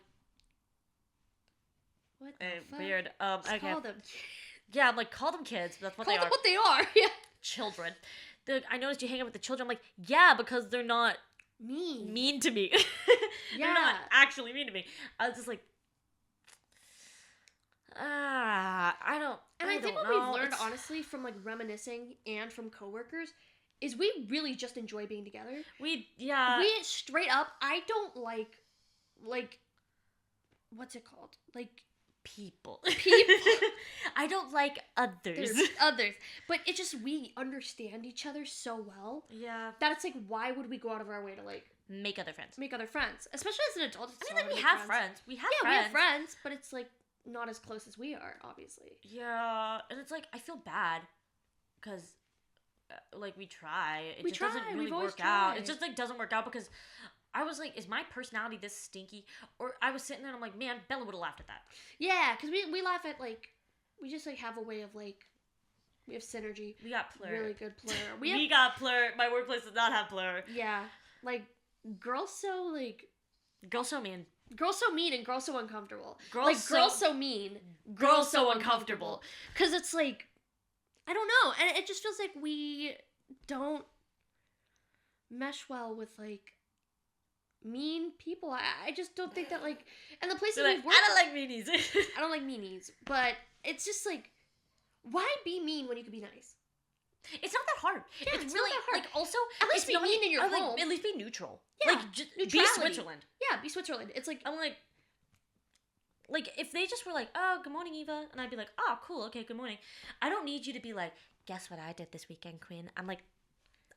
[SPEAKER 2] What the fuck?
[SPEAKER 1] weird.
[SPEAKER 2] Just
[SPEAKER 1] Okay,
[SPEAKER 2] call them.
[SPEAKER 1] yeah, I'm like, call them kids. But that's what
[SPEAKER 2] Call
[SPEAKER 1] they
[SPEAKER 2] them
[SPEAKER 1] are.
[SPEAKER 2] what they are. Yeah.
[SPEAKER 1] Children. They're like, I noticed you hang out with the children. I'm like, yeah, because they're not mean to me. They're not
[SPEAKER 2] Yeah.
[SPEAKER 1] actually mean to me. I was just like, I don't.
[SPEAKER 2] And I think
[SPEAKER 1] don't
[SPEAKER 2] what
[SPEAKER 1] know.
[SPEAKER 2] we've learned,
[SPEAKER 1] It's-
[SPEAKER 2] honestly, from like reminiscing and from coworkers, is we really just enjoy being together.
[SPEAKER 1] yeah.
[SPEAKER 2] We straight up, I don't like, what's it called? Like
[SPEAKER 1] people.
[SPEAKER 2] people.
[SPEAKER 1] I don't like others.
[SPEAKER 2] There's others, but it's just we understand each other so well
[SPEAKER 1] Yeah.
[SPEAKER 2] that it's like, why would we go out of our way to like
[SPEAKER 1] Make other friends.
[SPEAKER 2] make other friends, especially as an adult? It's
[SPEAKER 1] I mean,
[SPEAKER 2] hard
[SPEAKER 1] like
[SPEAKER 2] to
[SPEAKER 1] we
[SPEAKER 2] make
[SPEAKER 1] have friends. We have
[SPEAKER 2] Yeah,
[SPEAKER 1] friends.
[SPEAKER 2] we have friends, but it's like not as close as we are, obviously.
[SPEAKER 1] Yeah, and it's like I feel bad because like we try, it
[SPEAKER 2] We
[SPEAKER 1] just doesn't
[SPEAKER 2] try,
[SPEAKER 1] really
[SPEAKER 2] we've always
[SPEAKER 1] work out. It
[SPEAKER 2] tried.
[SPEAKER 1] just like doesn't work out because I was like, is my personality this stinky? Or I was sitting there and I'm like, man, Bella would have laughed at that.
[SPEAKER 2] Yeah, because we laugh at like we just like have a way of like we have synergy,
[SPEAKER 1] We got plur.
[SPEAKER 2] really good plur.
[SPEAKER 1] We got plur. My workplace does not have plur.
[SPEAKER 2] Yeah, like girls so like
[SPEAKER 1] Girls so mean.
[SPEAKER 2] girls so mean and girls so uncomfortable.
[SPEAKER 1] Girls
[SPEAKER 2] Like
[SPEAKER 1] so-
[SPEAKER 2] girls so mean,
[SPEAKER 1] Girls so uncomfortable.
[SPEAKER 2] Because it's like I don't know, and it just feels like we don't mesh well with like mean people. I just don't think that, like, and the places
[SPEAKER 1] Like,
[SPEAKER 2] we've worked,
[SPEAKER 1] I don't like meanies.
[SPEAKER 2] I don't like meanies, but it's just like, why be mean when you can be nice?
[SPEAKER 1] It's not that hard.
[SPEAKER 2] Yeah,
[SPEAKER 1] it's
[SPEAKER 2] it's
[SPEAKER 1] really
[SPEAKER 2] not that hard.
[SPEAKER 1] like also
[SPEAKER 2] At least
[SPEAKER 1] it's
[SPEAKER 2] be
[SPEAKER 1] not
[SPEAKER 2] mean in your
[SPEAKER 1] or, like,
[SPEAKER 2] home.
[SPEAKER 1] at least be neutral.
[SPEAKER 2] Yeah,
[SPEAKER 1] like just be
[SPEAKER 2] neutrality.
[SPEAKER 1] Switzerland.
[SPEAKER 2] Yeah, be Switzerland. It's like,
[SPEAKER 1] I'm like if they just were like, oh, good morning, Eva, and I'd be like, oh, cool, okay, good morning. I don't need you to be like, guess what I did this weekend, Queen. I'm like,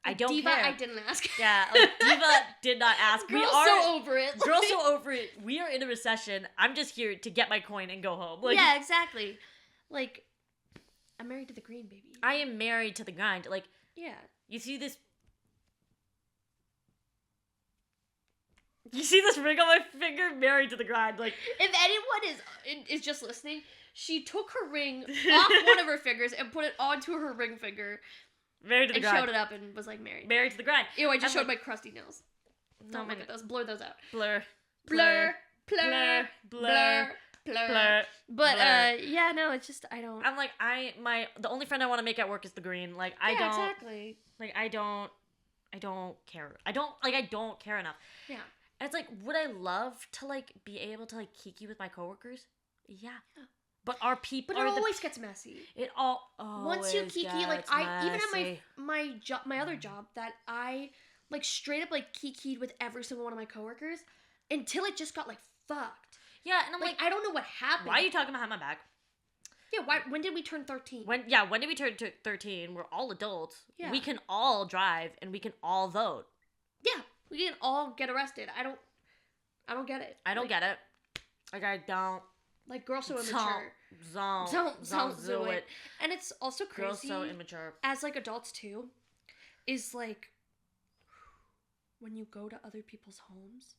[SPEAKER 1] I don't
[SPEAKER 2] Diva,
[SPEAKER 1] care.
[SPEAKER 2] I didn't ask.
[SPEAKER 1] Yeah, like Diva did not ask.
[SPEAKER 2] Girls so over it.
[SPEAKER 1] Girls so over it. We are in a recession. I'm just here to get my coin and go home. Like,
[SPEAKER 2] yeah, exactly. Like, I'm married to the green, baby.
[SPEAKER 1] I am married to the grind. Like,
[SPEAKER 2] Yeah.
[SPEAKER 1] you see this ring on my finger? Married to the grind. Like,
[SPEAKER 2] If anyone is just listening, she took her ring off one of her fingers and put it onto her ring finger
[SPEAKER 1] married to the
[SPEAKER 2] and
[SPEAKER 1] grind.
[SPEAKER 2] showed it up and was like married.
[SPEAKER 1] Married to the grind.
[SPEAKER 2] Ew, I just
[SPEAKER 1] I'm
[SPEAKER 2] showed my crusty nails.
[SPEAKER 1] No,
[SPEAKER 2] Don't look at those. Blur those out.
[SPEAKER 1] Blur.
[SPEAKER 2] Blur. Blur.
[SPEAKER 1] Blur. Blur.
[SPEAKER 2] But
[SPEAKER 1] Blur.
[SPEAKER 2] yeah, no, it's just I don't.
[SPEAKER 1] I'm like, the only friend I want to make at work is the green. Like, I
[SPEAKER 2] Yeah,
[SPEAKER 1] don't.
[SPEAKER 2] exactly.
[SPEAKER 1] Like, I don't care. I don't care enough.
[SPEAKER 2] Yeah.
[SPEAKER 1] And it's like, would I love to, like, be able to, like, kiki with my coworkers? Yeah. But our people
[SPEAKER 2] But it always gets messy.
[SPEAKER 1] It all always
[SPEAKER 2] Once you kiki, like
[SPEAKER 1] gets
[SPEAKER 2] even at
[SPEAKER 1] messy.
[SPEAKER 2] my job, my other job, that I like straight up like kikied with every single one of my coworkers until it just got like fucked.
[SPEAKER 1] Yeah, and I'm
[SPEAKER 2] Like I don't know what happened.
[SPEAKER 1] why are you talking behind my back?
[SPEAKER 2] Yeah, when did we turn 13?
[SPEAKER 1] When did we turn 13? We're all adults.
[SPEAKER 2] Yeah.
[SPEAKER 1] We can all drive and we can all vote.
[SPEAKER 2] Yeah, we can all get arrested. I don't get it.
[SPEAKER 1] I don't get it. Like, I don't.
[SPEAKER 2] Like girls so immature.
[SPEAKER 1] Don't do it.
[SPEAKER 2] And it's also crazy.
[SPEAKER 1] Girls so immature.
[SPEAKER 2] As like adults too, is like when you go to other people's homes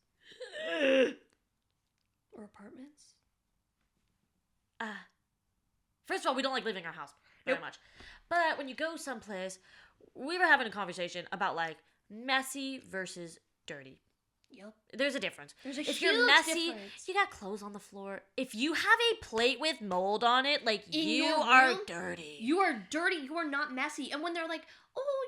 [SPEAKER 2] or apartments.
[SPEAKER 1] First of all, we don't like leaving our house very much. But when you go someplace, we were having a conversation about like messy versus dirty.
[SPEAKER 2] Yep.
[SPEAKER 1] There's a difference.
[SPEAKER 2] There's a
[SPEAKER 1] if
[SPEAKER 2] huge
[SPEAKER 1] you're messy,
[SPEAKER 2] difference.
[SPEAKER 1] you got clothes on the floor. If you have a plate with mold on it, like
[SPEAKER 2] In
[SPEAKER 1] you
[SPEAKER 2] your
[SPEAKER 1] are
[SPEAKER 2] room,
[SPEAKER 1] dirty.
[SPEAKER 2] You are dirty. You are not messy. And when they're like, oh,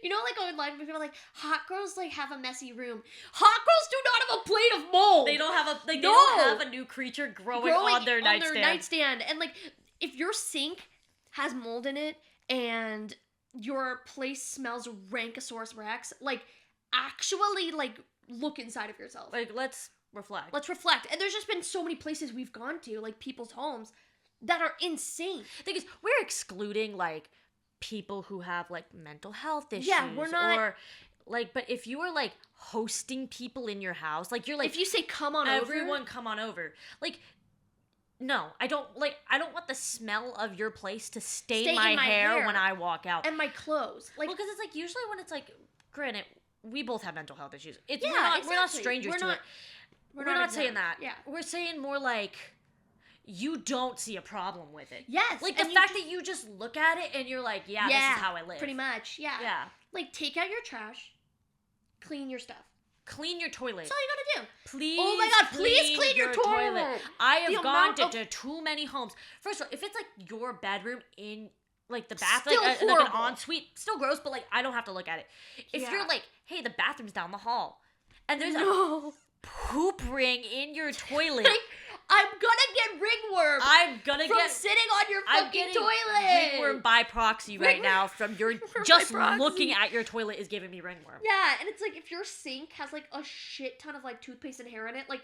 [SPEAKER 2] like online people are like, hot girls like have a messy room. Hot girls do not have a plate of mold.
[SPEAKER 1] They don't have a they
[SPEAKER 2] No.
[SPEAKER 1] don't have a new creature growing on their nightstand.
[SPEAKER 2] And like, if your sink has mold in it and your place smells Rankosaurus Rex, like actually like look inside of yourself.
[SPEAKER 1] Like, let's reflect.
[SPEAKER 2] Let's reflect. And there's just been so many places we've gone to, like people's homes, that are insane.
[SPEAKER 1] The thing is, we're excluding like people who have like mental health issues.
[SPEAKER 2] Yeah, we're not.
[SPEAKER 1] Or like, but if you are like hosting people in your house, like you're like,
[SPEAKER 2] If you say come on
[SPEAKER 1] everyone
[SPEAKER 2] over,
[SPEAKER 1] come on over. Like, no, I don't want the smell of your place to stain
[SPEAKER 2] Stay
[SPEAKER 1] my
[SPEAKER 2] in my
[SPEAKER 1] hair
[SPEAKER 2] hair.
[SPEAKER 1] when I walk out.
[SPEAKER 2] and my clothes. Like,
[SPEAKER 1] Well, because it's like usually when it's like, granted, we both have mental health issues. It's
[SPEAKER 2] Yeah,
[SPEAKER 1] we're not
[SPEAKER 2] exactly.
[SPEAKER 1] strangers
[SPEAKER 2] We're
[SPEAKER 1] to
[SPEAKER 2] not-
[SPEAKER 1] it. We're not saying
[SPEAKER 2] exempt.
[SPEAKER 1] that.
[SPEAKER 2] Yeah.
[SPEAKER 1] We're saying more like you don't see a problem with it.
[SPEAKER 2] Yes.
[SPEAKER 1] Like the
[SPEAKER 2] and
[SPEAKER 1] fact that you just look at it and you're like, yeah, this is how I live.
[SPEAKER 2] Pretty much. Yeah.
[SPEAKER 1] Yeah.
[SPEAKER 2] Like, take out your trash, clean your stuff.
[SPEAKER 1] Clean your toilet.
[SPEAKER 2] That's all you gotta do.
[SPEAKER 1] Please.
[SPEAKER 2] Oh my God, please clean your toilet.
[SPEAKER 1] I
[SPEAKER 2] The
[SPEAKER 1] have gone
[SPEAKER 2] amount
[SPEAKER 1] to too many homes. First of all, if it's like your bedroom in like the
[SPEAKER 2] Still
[SPEAKER 1] bathroom, like an
[SPEAKER 2] horrible.
[SPEAKER 1] ensuite, still gross, but like I don't have to look at it. If
[SPEAKER 2] Yeah.
[SPEAKER 1] you're like, hey, the bathroom's down the hall, and there's a
[SPEAKER 2] No.
[SPEAKER 1] poop ring in your toilet,
[SPEAKER 2] Like, I'm gonna get ringworm
[SPEAKER 1] I'm gonna
[SPEAKER 2] from
[SPEAKER 1] get.
[SPEAKER 2] sitting on your
[SPEAKER 1] I'm
[SPEAKER 2] fucking
[SPEAKER 1] getting
[SPEAKER 2] toilet.
[SPEAKER 1] ringworm by proxy right
[SPEAKER 2] Ringworm
[SPEAKER 1] now from your
[SPEAKER 2] by
[SPEAKER 1] just
[SPEAKER 2] proxy.
[SPEAKER 1] looking at your toilet is giving me ringworm.
[SPEAKER 2] Yeah, and it's like if your sink has like a shit ton of like toothpaste and hair in it, like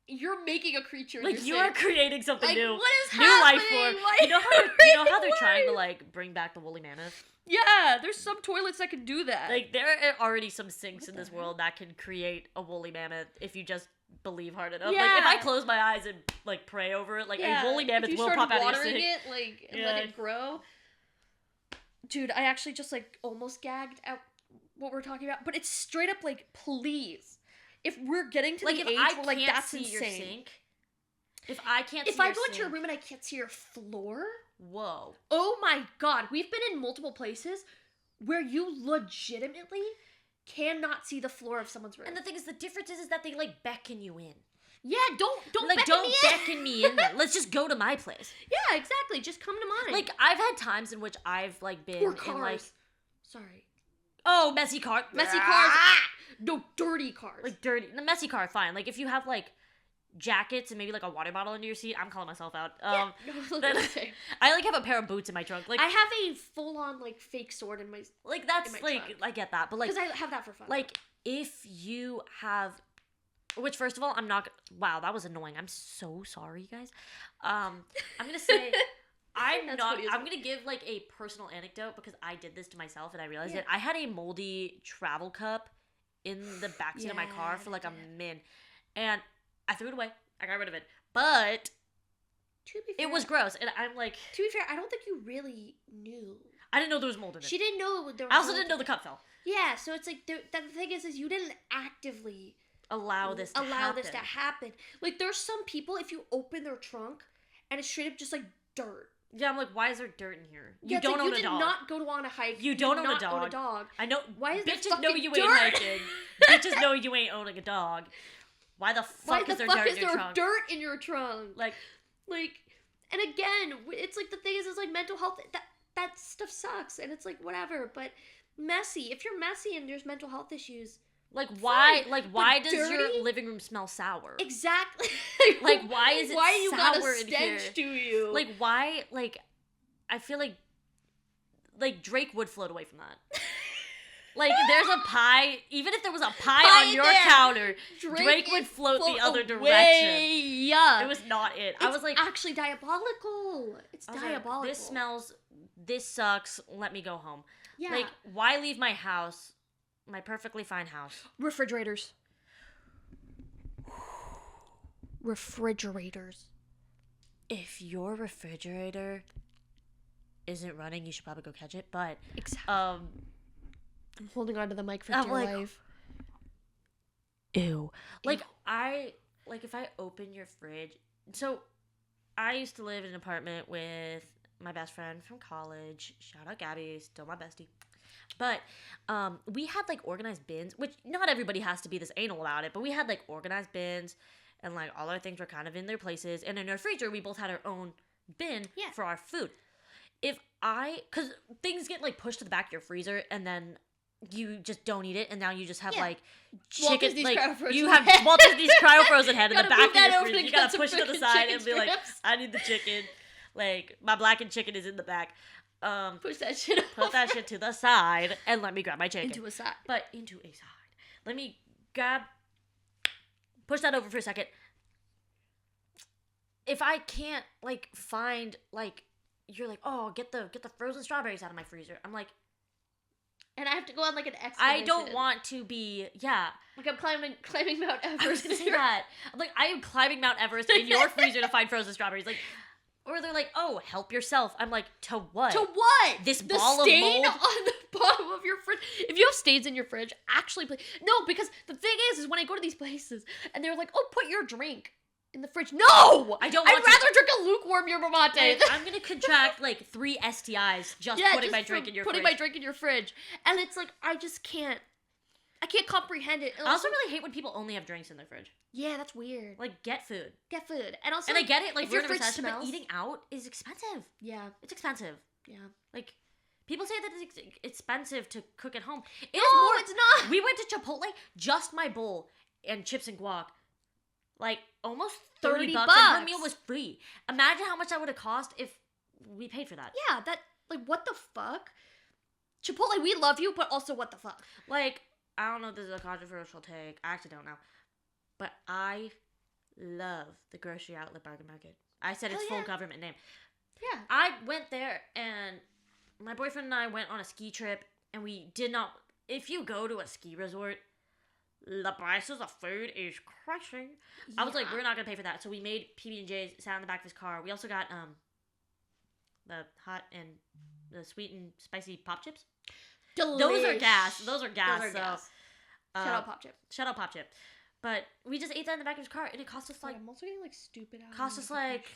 [SPEAKER 2] you're making a creature. in
[SPEAKER 1] Like
[SPEAKER 2] your
[SPEAKER 1] you're
[SPEAKER 2] sink.
[SPEAKER 1] creating something
[SPEAKER 2] Like,
[SPEAKER 1] new.
[SPEAKER 2] what is
[SPEAKER 1] New life
[SPEAKER 2] happening?
[SPEAKER 1] form.
[SPEAKER 2] Why
[SPEAKER 1] You know
[SPEAKER 2] are
[SPEAKER 1] how
[SPEAKER 2] you
[SPEAKER 1] they're
[SPEAKER 2] making
[SPEAKER 1] trying to
[SPEAKER 2] life?
[SPEAKER 1] like bring back the woolly mammoth.
[SPEAKER 2] Yeah, there's some toilets that can do that.
[SPEAKER 1] Like there are already some sinks
[SPEAKER 2] What
[SPEAKER 1] in
[SPEAKER 2] the
[SPEAKER 1] this
[SPEAKER 2] heck?
[SPEAKER 1] world that can create a woolly mammoth if you just believe hard enough. Like
[SPEAKER 2] Yeah.
[SPEAKER 1] if I close my eyes and like pray over it, like a woolly mammoth
[SPEAKER 2] if you
[SPEAKER 1] will
[SPEAKER 2] started
[SPEAKER 1] pop out of your
[SPEAKER 2] watering
[SPEAKER 1] sink.
[SPEAKER 2] it, like and let
[SPEAKER 1] Yeah.
[SPEAKER 2] it grow. Dude, I actually just like almost gagged at what we're talking about, but it's straight up like, please, if we're getting to
[SPEAKER 1] Like
[SPEAKER 2] the
[SPEAKER 1] if
[SPEAKER 2] age
[SPEAKER 1] I
[SPEAKER 2] where like
[SPEAKER 1] can't
[SPEAKER 2] that's
[SPEAKER 1] see
[SPEAKER 2] insane.
[SPEAKER 1] your sink, if I can't see
[SPEAKER 2] If I
[SPEAKER 1] your
[SPEAKER 2] go into your
[SPEAKER 1] sink-
[SPEAKER 2] room and I can't see your floor,
[SPEAKER 1] whoa.
[SPEAKER 2] oh my God, we've been in multiple places where you legitimately cannot see the floor of someone's room.
[SPEAKER 1] And the thing is, the difference is that they like beckon you in.
[SPEAKER 2] Yeah, don't
[SPEAKER 1] Like
[SPEAKER 2] beckon
[SPEAKER 1] don't
[SPEAKER 2] me in.
[SPEAKER 1] beckon me in there. Let's just go to my place.
[SPEAKER 2] Yeah, exactly. Just come to mine.
[SPEAKER 1] Like I've had times in which I've like been
[SPEAKER 2] or
[SPEAKER 1] in
[SPEAKER 2] cars.
[SPEAKER 1] like
[SPEAKER 2] Sorry.
[SPEAKER 1] oh messy car
[SPEAKER 2] Messy cars.
[SPEAKER 1] Ah!
[SPEAKER 2] No, dirty cars.
[SPEAKER 1] Like dirty, the messy car, fine. Like if you have like jackets and maybe like a water bottle under your seat, I'm calling myself out. Then I like have a pair of boots in my trunk. Like
[SPEAKER 2] I have a full on like fake sword in my
[SPEAKER 1] like that's
[SPEAKER 2] in my
[SPEAKER 1] like
[SPEAKER 2] trunk.
[SPEAKER 1] I get that, but like
[SPEAKER 2] because I have that for fun.
[SPEAKER 1] like if you have, which first of all, I'm not. Wow, that was annoying. I'm so sorry, guys. I'm gonna say. I'm gonna give like a personal anecdote because I did this to myself and I realized it. I had a moldy travel cup in the backseat of my car for like a min, and I threw it away. I got rid of it, but
[SPEAKER 2] to be fair,
[SPEAKER 1] it was gross. And I'm like,
[SPEAKER 2] to be fair, I don't think you really knew.
[SPEAKER 1] I didn't know there was mold in it.
[SPEAKER 2] She didn't know there was.
[SPEAKER 1] I also didn't know the cup fell.
[SPEAKER 2] Yeah, so it's like the thing is you didn't actively
[SPEAKER 1] allow this to
[SPEAKER 2] happen. Like there's some people, if you open their trunk and it's straight up just like dirt.
[SPEAKER 1] Yeah, I'm like, why is there dirt in here?
[SPEAKER 2] You don't own a dog. You did not go on a hike.
[SPEAKER 1] You don't own a dog. I know.
[SPEAKER 2] Why is
[SPEAKER 1] bitches know you
[SPEAKER 2] dirt?
[SPEAKER 1] ain't hiking. Bitches know you ain't owning a dog. Why the fuck is there dirt in your trunk?
[SPEAKER 2] Dirt in your trunk?
[SPEAKER 1] Like,
[SPEAKER 2] and again, it's like the thing is like mental health. That stuff sucks, and it's like whatever. But messy. If you're messy and there's mental health issues.
[SPEAKER 1] Like why?
[SPEAKER 2] Fine,
[SPEAKER 1] like why does
[SPEAKER 2] dirty?
[SPEAKER 1] your living room smell sour?
[SPEAKER 2] Exactly.
[SPEAKER 1] Like why is it
[SPEAKER 2] why you got a
[SPEAKER 1] sour in here?
[SPEAKER 2] stench to you?
[SPEAKER 1] Like why? Like I feel like Drake would float away from that. Like there's a pie. Even if there was a pie on your counter, Drake would float the other direction.
[SPEAKER 2] Yeah,
[SPEAKER 1] it was not it.
[SPEAKER 2] I
[SPEAKER 1] was like
[SPEAKER 2] actually diabolical. It's diabolical.
[SPEAKER 1] Like, this smells. This sucks. Let me go home.
[SPEAKER 2] Yeah.
[SPEAKER 1] Like why leave my house? My perfectly fine house.
[SPEAKER 2] Refrigerators. Refrigerators.
[SPEAKER 1] If your refrigerator isn't running, you should probably go catch it. But
[SPEAKER 2] exactly. I'm holding on to the mic for dear life.
[SPEAKER 1] Ew. Like if I open your fridge. So I used to live in an apartment with my best friend from college. Shout out Gabby, still my bestie. But we had like organized bins, which not everybody has to be this anal about it, but we had like organized bins and like all our things were kind of in their places. And in our freezer, we both had our own bin for our food. Because things get like pushed to the back of your freezer and then you just don't eat it and now you just have like chicken, like you have Walt Disney's cryo frozen head in the back of your freezer. You gotta push it to the side and be like, I need the chicken. Like my blackened chicken is in the back.
[SPEAKER 2] Push that shit
[SPEAKER 1] put that shit to the side and let me grab my chicken.
[SPEAKER 2] Into a side.
[SPEAKER 1] Let me push that over for a second. If I can't like find like you're like, oh, get the frozen strawberries out of my freezer. I'm like,
[SPEAKER 2] and I have to go on like an expedition.
[SPEAKER 1] I don't want to be,
[SPEAKER 2] like I'm climbing Mount Everest.
[SPEAKER 1] I was gonna say that. I'm like, I am climbing Mount Everest in your freezer to find frozen strawberries. Like, or they're like, oh, help yourself. I'm like, to what?
[SPEAKER 2] To what?
[SPEAKER 1] This
[SPEAKER 2] the
[SPEAKER 1] ball of
[SPEAKER 2] stain
[SPEAKER 1] mold
[SPEAKER 2] on the bottom of your fridge. If you have stains in your fridge, actually, no, because the thing is when I go to these places and they're like, oh, put your drink in the fridge. No!
[SPEAKER 1] I don't
[SPEAKER 2] I'd rather drink a lukewarm yerba mate.
[SPEAKER 1] Like, I'm gonna contract like 3 STIs just putting my drink in your fridge.
[SPEAKER 2] Putting my drink in your fridge. And it's like, I can't comprehend it.
[SPEAKER 1] I also really hate when people only have drinks in their fridge.
[SPEAKER 2] Yeah, that's weird.
[SPEAKER 1] Like, get food.
[SPEAKER 2] And also,
[SPEAKER 1] and I get it, like,
[SPEAKER 2] if
[SPEAKER 1] we're
[SPEAKER 2] your
[SPEAKER 1] in a
[SPEAKER 2] fridge
[SPEAKER 1] recession,
[SPEAKER 2] smells,
[SPEAKER 1] but eating out is expensive.
[SPEAKER 2] Yeah.
[SPEAKER 1] It's expensive.
[SPEAKER 2] Yeah.
[SPEAKER 1] Like, people say that it's expensive to cook at home.
[SPEAKER 2] It's not.
[SPEAKER 1] We went to Chipotle, just my bowl and chips and guac. Like, almost $30 and her meal was free. Imagine how much that would have cost if we paid for that.
[SPEAKER 2] Yeah, like, what the fuck? Chipotle, we love you, but also what the fuck?
[SPEAKER 1] Like, I don't know if this is a controversial take. I actually don't know. But I love the grocery outlet bargain market. I said its full government name.
[SPEAKER 2] Yeah.
[SPEAKER 1] I went there and my boyfriend and I went on a ski trip and we did not... If you go to a ski resort, the prices of food is crushing. Yeah. I was like, we're not going to pay for that. So we made PB&J's, sat in the back of his car. We also got the hot and the sweet and spicy pop chips.
[SPEAKER 2] Delish.
[SPEAKER 1] Those are gas. Shout
[SPEAKER 2] out Pop Chip.
[SPEAKER 1] Shout out Pop Chip. But we just ate that in the back of his car, and it cost us like...
[SPEAKER 2] I'm also getting like stupid.
[SPEAKER 1] Cost us like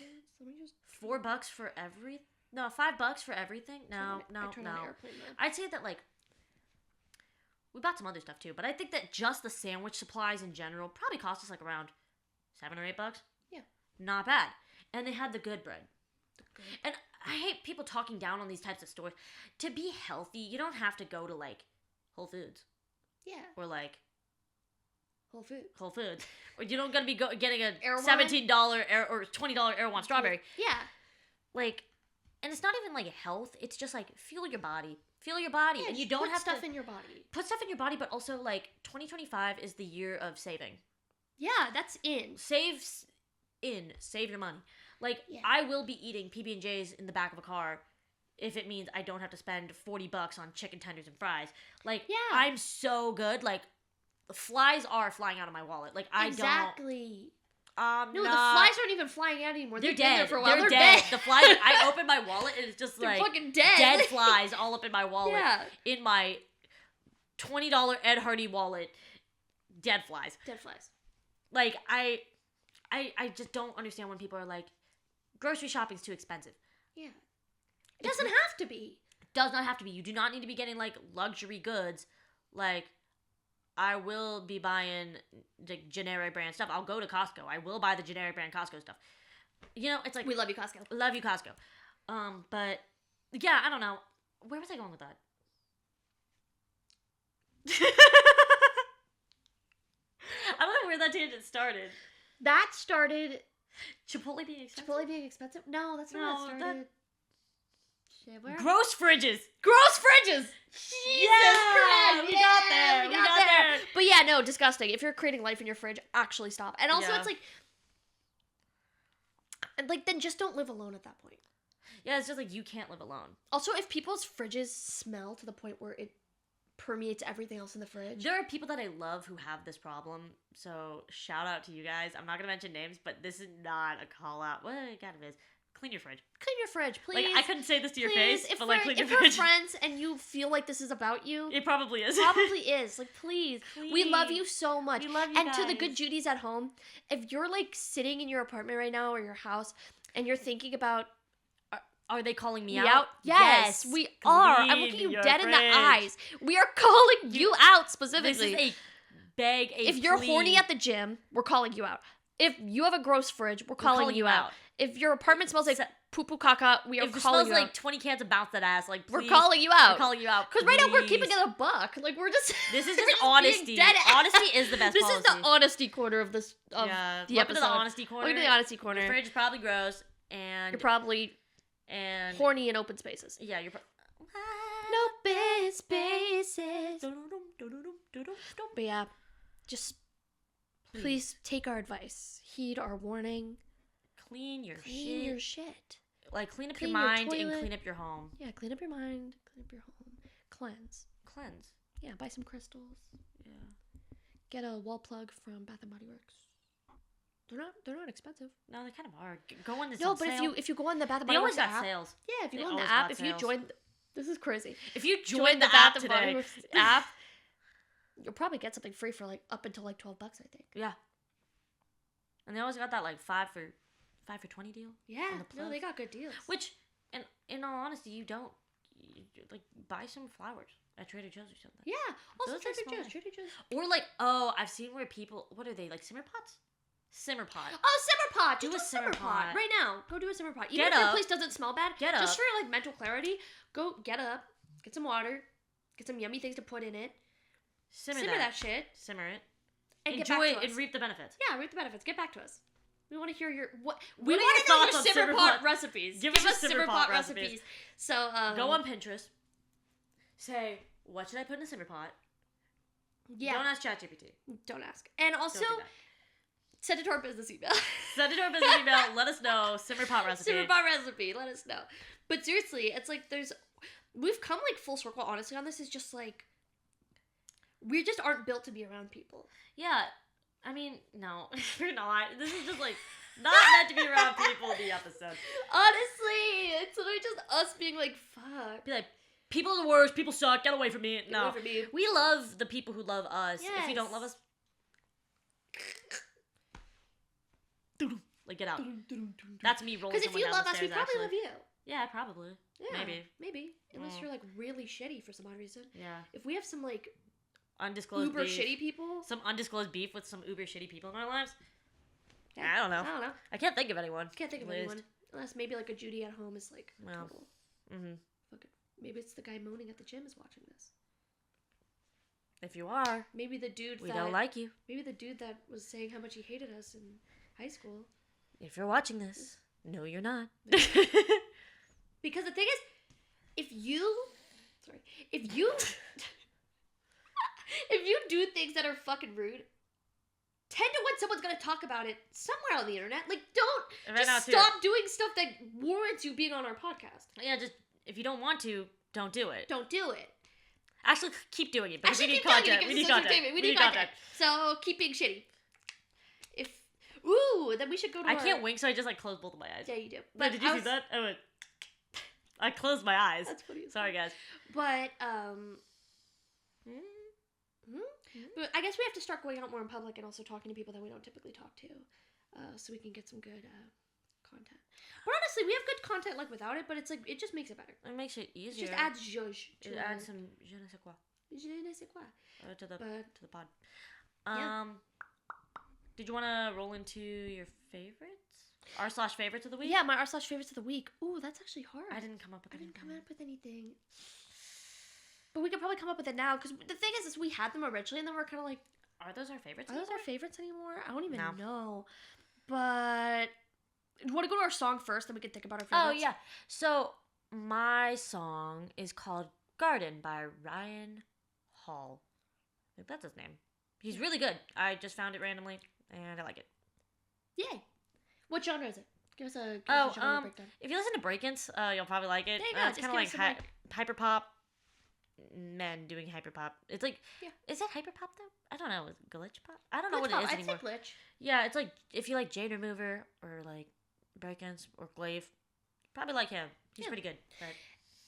[SPEAKER 1] $4 for every... No, $5 for everything. No. I'd say that like we bought some other stuff too, but I think that just the sandwich supplies in general probably cost us like around $7 or $8.
[SPEAKER 2] Yeah,
[SPEAKER 1] not bad. And they had the good bread. And I hate people talking down on these types of stores. To be healthy, you don't have to go to like Whole Foods.
[SPEAKER 2] Yeah.
[SPEAKER 1] Or like
[SPEAKER 2] Whole Foods.
[SPEAKER 1] Or you don't gotta be getting a
[SPEAKER 2] Erewhon?
[SPEAKER 1] $17 or $20 Erewhon strawberry.
[SPEAKER 2] Yeah.
[SPEAKER 1] Like, and it's not even like health. It's just like fuel your body. Fuel your body,
[SPEAKER 2] Yeah,
[SPEAKER 1] and you
[SPEAKER 2] just
[SPEAKER 1] don't
[SPEAKER 2] put
[SPEAKER 1] have
[SPEAKER 2] stuff
[SPEAKER 1] to
[SPEAKER 2] in your body.
[SPEAKER 1] put stuff in your body. But also, like 2025 is the year of saving.
[SPEAKER 2] Yeah, that's in.
[SPEAKER 1] Save your money. Like
[SPEAKER 2] Yeah.
[SPEAKER 1] I will be eating PB&J's in the back of a car if it means I don't have to spend $40 on chicken tenders and fries. Like
[SPEAKER 2] Yeah.
[SPEAKER 1] I'm so good. Like the flies are flying out of my wallet. Like I
[SPEAKER 2] Exactly.
[SPEAKER 1] don't.
[SPEAKER 2] No, the flies aren't even flying out anymore.
[SPEAKER 1] They're
[SPEAKER 2] They've been
[SPEAKER 1] dead.
[SPEAKER 2] there for a while.
[SPEAKER 1] They're dead. The flies. I open my wallet and it's just
[SPEAKER 2] They're
[SPEAKER 1] like
[SPEAKER 2] fucking dead.
[SPEAKER 1] dead flies all up in my wallet.
[SPEAKER 2] Yeah.
[SPEAKER 1] In my $20 Ed Hardy wallet, dead flies.
[SPEAKER 2] Dead flies.
[SPEAKER 1] Like I just don't understand when people are like, grocery shopping's too expensive.
[SPEAKER 2] Yeah. It doesn't have to be.
[SPEAKER 1] It does not have to be. You do not need to be getting like luxury goods. Like I will be buying the generic brand stuff. I'll go to Costco. I will buy the generic brand Costco stuff. You know, it's like
[SPEAKER 2] We love you, Costco.
[SPEAKER 1] love you, Costco. But yeah, I don't know. Where was I going with that? I don't know where that tangent started.
[SPEAKER 2] That started
[SPEAKER 1] Chipotle being expensive.
[SPEAKER 2] Chipotle being expensive? No, that's not
[SPEAKER 1] No,
[SPEAKER 2] how it started. Shit, where?
[SPEAKER 1] Gross fridges.
[SPEAKER 2] Gross fridges! Jesus Christ!
[SPEAKER 1] We got there. We got there.
[SPEAKER 2] But yeah, no, disgusting. If you're creating life in your fridge, actually stop. And also,
[SPEAKER 1] Yeah.
[SPEAKER 2] it's like, then just don't live alone at that point.
[SPEAKER 1] Yeah, it's just like you can't live alone.
[SPEAKER 2] Also, if people's fridges smell to the point where it permeates everything else in the fridge.
[SPEAKER 1] There are people that I love who have this problem, so shout out to you guys. I'm not gonna mention names, but this is not a call out. Well, it kind of is. Clean your fridge.
[SPEAKER 2] Clean your fridge, please.
[SPEAKER 1] Like I couldn't say this to your face,
[SPEAKER 2] If
[SPEAKER 1] but like
[SPEAKER 2] we're,
[SPEAKER 1] clean your
[SPEAKER 2] if we're
[SPEAKER 1] fridge.
[SPEAKER 2] friends and you feel like this is about you,
[SPEAKER 1] It probably is.
[SPEAKER 2] probably is. Like, please. We love
[SPEAKER 1] Please.
[SPEAKER 2] you so much.
[SPEAKER 1] We love you
[SPEAKER 2] And to the
[SPEAKER 1] guys.
[SPEAKER 2] good Judies at home, if you're like sitting in your apartment right now or your house and you're thinking about
[SPEAKER 1] Are they calling me
[SPEAKER 2] me
[SPEAKER 1] out?
[SPEAKER 2] out, yes, we are. I'm looking you
[SPEAKER 1] Clean
[SPEAKER 2] dead
[SPEAKER 1] your
[SPEAKER 2] in the
[SPEAKER 1] fridge.
[SPEAKER 2] eyes. We are calling you out specifically.
[SPEAKER 1] This is
[SPEAKER 2] if you're horny at the gym, we're calling you out. If you have a gross fridge, we're calling you out. If your apartment smells like poo-poo caca, we are
[SPEAKER 1] if it
[SPEAKER 2] calling
[SPEAKER 1] smells
[SPEAKER 2] you
[SPEAKER 1] like
[SPEAKER 2] out.
[SPEAKER 1] 20 cans of bounce that ass, like
[SPEAKER 2] We're
[SPEAKER 1] please,
[SPEAKER 2] calling you
[SPEAKER 1] we're
[SPEAKER 2] out.
[SPEAKER 1] calling you out.
[SPEAKER 2] Because right now we're keeping
[SPEAKER 1] please.
[SPEAKER 2] it a buck. Like, we're just...
[SPEAKER 1] This is
[SPEAKER 2] we're
[SPEAKER 1] just
[SPEAKER 2] being
[SPEAKER 1] honesty.
[SPEAKER 2] dead ass.
[SPEAKER 1] Honesty is the best
[SPEAKER 2] This
[SPEAKER 1] policy.
[SPEAKER 2] is the honesty corner of this of
[SPEAKER 1] Yeah,
[SPEAKER 2] the
[SPEAKER 1] welcome
[SPEAKER 2] episode.
[SPEAKER 1] to the honesty corner.
[SPEAKER 2] Welcome to the honesty corner.
[SPEAKER 1] Your fridge is probably gross, and
[SPEAKER 2] You're probably
[SPEAKER 1] and
[SPEAKER 2] horny in open spaces.
[SPEAKER 1] yeah, you're.
[SPEAKER 2] Open spaces. But yeah, just please take our advice. Heed our warning.
[SPEAKER 1] Clean your
[SPEAKER 2] Clean
[SPEAKER 1] shit.
[SPEAKER 2] your shit.
[SPEAKER 1] Like clean up
[SPEAKER 2] Clean
[SPEAKER 1] your
[SPEAKER 2] your
[SPEAKER 1] mind and
[SPEAKER 2] toilet.
[SPEAKER 1] clean up your home.
[SPEAKER 2] Yeah, clean up your mind. Clean up your home. Cleanse.
[SPEAKER 1] Cleanse.
[SPEAKER 2] Yeah, buy some crystals.
[SPEAKER 1] Yeah.
[SPEAKER 2] Get a wall plug from Bath and Body Works. They're not expensive.
[SPEAKER 1] No, they kind of are. Go on this.
[SPEAKER 2] No, but if you go on the Bath and
[SPEAKER 1] they
[SPEAKER 2] Body
[SPEAKER 1] always
[SPEAKER 2] Works
[SPEAKER 1] got
[SPEAKER 2] app,
[SPEAKER 1] sales.
[SPEAKER 2] yeah, if you
[SPEAKER 1] They
[SPEAKER 2] go on the
[SPEAKER 1] always
[SPEAKER 2] app,
[SPEAKER 1] got
[SPEAKER 2] if you
[SPEAKER 1] sales.
[SPEAKER 2] join, this is crazy.
[SPEAKER 1] If you
[SPEAKER 2] Join
[SPEAKER 1] the
[SPEAKER 2] Bath
[SPEAKER 1] app
[SPEAKER 2] and Body
[SPEAKER 1] today,
[SPEAKER 2] Works app, you'll probably get something free for like up until like $12, I think.
[SPEAKER 1] yeah. And they always got that like 5 for 20 deal.
[SPEAKER 2] Yeah,
[SPEAKER 1] On the
[SPEAKER 2] no, they
[SPEAKER 1] plugs.
[SPEAKER 2] got good deals.
[SPEAKER 1] Which, and in all honesty, you don't like buy some flowers at Trader Joe's or something.
[SPEAKER 2] Yeah, also
[SPEAKER 1] Those are
[SPEAKER 2] Trader
[SPEAKER 1] small.
[SPEAKER 2] Joe's. Trader Joe's.
[SPEAKER 1] Or like, oh, I've seen where people, what are they, like simmer pots? Simmer pot.
[SPEAKER 2] Oh, simmer pot!
[SPEAKER 1] Do
[SPEAKER 2] Do
[SPEAKER 1] a
[SPEAKER 2] a simmer
[SPEAKER 1] simmer
[SPEAKER 2] pot
[SPEAKER 1] pot.
[SPEAKER 2] right now. Go do a simmer pot. Even
[SPEAKER 1] Get
[SPEAKER 2] if your
[SPEAKER 1] up.
[SPEAKER 2] place doesn't smell bad,
[SPEAKER 1] Get
[SPEAKER 2] just
[SPEAKER 1] up.
[SPEAKER 2] for like mental clarity, go get up, get some water, get some yummy things to put in it,
[SPEAKER 1] Simmer
[SPEAKER 2] simmer that shit,
[SPEAKER 1] Simmer it.
[SPEAKER 2] and
[SPEAKER 1] Enjoy
[SPEAKER 2] get back
[SPEAKER 1] it
[SPEAKER 2] to us.
[SPEAKER 1] and reap the benefits.
[SPEAKER 2] Yeah, reap the benefits. Get back to us. We want to hear your what.
[SPEAKER 1] We
[SPEAKER 2] We
[SPEAKER 1] want
[SPEAKER 2] want
[SPEAKER 1] your
[SPEAKER 2] to know your
[SPEAKER 1] thoughts on
[SPEAKER 2] simmer
[SPEAKER 1] simmer
[SPEAKER 2] pot
[SPEAKER 1] pot.
[SPEAKER 2] recipes.
[SPEAKER 1] Give
[SPEAKER 2] Give
[SPEAKER 1] us
[SPEAKER 2] us
[SPEAKER 1] your
[SPEAKER 2] simmer
[SPEAKER 1] simmer
[SPEAKER 2] pot
[SPEAKER 1] pot
[SPEAKER 2] recipes.
[SPEAKER 1] recipes.
[SPEAKER 2] So
[SPEAKER 1] Go on Pinterest. Say, what should I put in a simmer pot?
[SPEAKER 2] Yeah.
[SPEAKER 1] Don't ask ChatGPT.
[SPEAKER 2] Don't ask. And also
[SPEAKER 1] Don't do that.
[SPEAKER 2] send it to our business email.
[SPEAKER 1] Send it to our business email. Let us know. Simmer pot recipe.
[SPEAKER 2] Simmer pot recipe. Let us know. But seriously, it's like we've come like full circle. Honestly, on this is just like we just aren't built to be around people.
[SPEAKER 1] Yeah. I mean, no, we're not. This is just like not meant to be around people in the episode.
[SPEAKER 2] Honestly, it's literally just us being like, fuck.
[SPEAKER 1] Be like, people are the worst. People suck. Get away from me.
[SPEAKER 2] Get
[SPEAKER 1] No.
[SPEAKER 2] away from me.
[SPEAKER 1] We love the people who love us. If you don't
[SPEAKER 2] Yes.
[SPEAKER 1] love us, like get out. That's me rolling.
[SPEAKER 2] Because if you love us, we probably love you.
[SPEAKER 1] Yeah, probably.
[SPEAKER 2] Yeah,
[SPEAKER 1] Maybe.
[SPEAKER 2] Maybe. Unless
[SPEAKER 1] Mm.
[SPEAKER 2] you're like really shitty for some odd reason.
[SPEAKER 1] Yeah.
[SPEAKER 2] If we have some like
[SPEAKER 1] Undisclosed
[SPEAKER 2] uber
[SPEAKER 1] beef.
[SPEAKER 2] shitty people.
[SPEAKER 1] Some undisclosed beef with some uber shitty people in our lives.
[SPEAKER 2] Yeah,
[SPEAKER 1] I don't know.
[SPEAKER 2] I don't know.
[SPEAKER 1] I can't think of anyone.
[SPEAKER 2] Can't think of
[SPEAKER 1] At least.
[SPEAKER 2] anyone. Unless maybe like a Judy at home is like
[SPEAKER 1] Well.
[SPEAKER 2] total.
[SPEAKER 1] Mm-hmm.
[SPEAKER 2] Fucking, maybe it's the guy moaning at the gym is watching this.
[SPEAKER 1] If you are,
[SPEAKER 2] maybe the dude
[SPEAKER 1] we don't like you.
[SPEAKER 2] Maybe the dude that was saying how much he hated us in high school.
[SPEAKER 1] If you're watching this, no, you're not.
[SPEAKER 2] Because the thing is, if you if you do things that are fucking rude, 10 to 1 someone's gonna talk about it somewhere on the internet. Like, don't just stop doing stuff that warrants you being on our podcast.
[SPEAKER 1] Yeah, just if you don't want to, don't do it.
[SPEAKER 2] Don't do it.
[SPEAKER 1] Actually, keep doing it because we need content. We need content.
[SPEAKER 2] So keep being shitty. Then we should go to
[SPEAKER 1] I can't wink, so I just like closed both of my eyes.
[SPEAKER 2] Yeah, you do.
[SPEAKER 1] But did you see that? I closed my eyes.
[SPEAKER 2] That's funny.
[SPEAKER 1] Sorry, guys.
[SPEAKER 2] But but I guess we have to start going out more in public and also talking to people that we don't typically talk to, so we can get some good content. But honestly, we have good content like without it, but it's like it just makes it better.
[SPEAKER 1] It makes it easier.
[SPEAKER 2] It just adds zhuzh.
[SPEAKER 1] It adds some je ne sais quoi.
[SPEAKER 2] Je ne sais quoi.
[SPEAKER 1] To the pod. Yeah. Did you want to roll into your favorites? R/favorites of the week?
[SPEAKER 2] Yeah, my R/favorites of the week. Ooh, that's actually hard.
[SPEAKER 1] I didn't come up with
[SPEAKER 2] anything. But we could probably come up with it now, because the thing is we had them originally, and then we're kind of like...
[SPEAKER 1] Are those our favorites
[SPEAKER 2] Are those our favorites anymore? I don't even know. But... Do you want to go to our song first, then we can think about our favorites?
[SPEAKER 1] Oh, yeah. So, my song is called Garden by Ryan Hall. I think that's his name. He's really good. I just found it randomly, and I like it.
[SPEAKER 2] Yay. What genre is it? Give us a genre breakdown.
[SPEAKER 1] If you listen to Break-Ins, you'll probably like it.
[SPEAKER 2] There you go.
[SPEAKER 1] It's kind of like hyperpop. Men doing hyperpop. It's like, is it hyperpop though? I don't know. Is it glitch pop? I don't know what it is anymore.
[SPEAKER 2] I'd say glitch.
[SPEAKER 1] Yeah, it's like if you like Jade Remover or like Break-Ins or Glaive, probably like him. He's pretty good. But...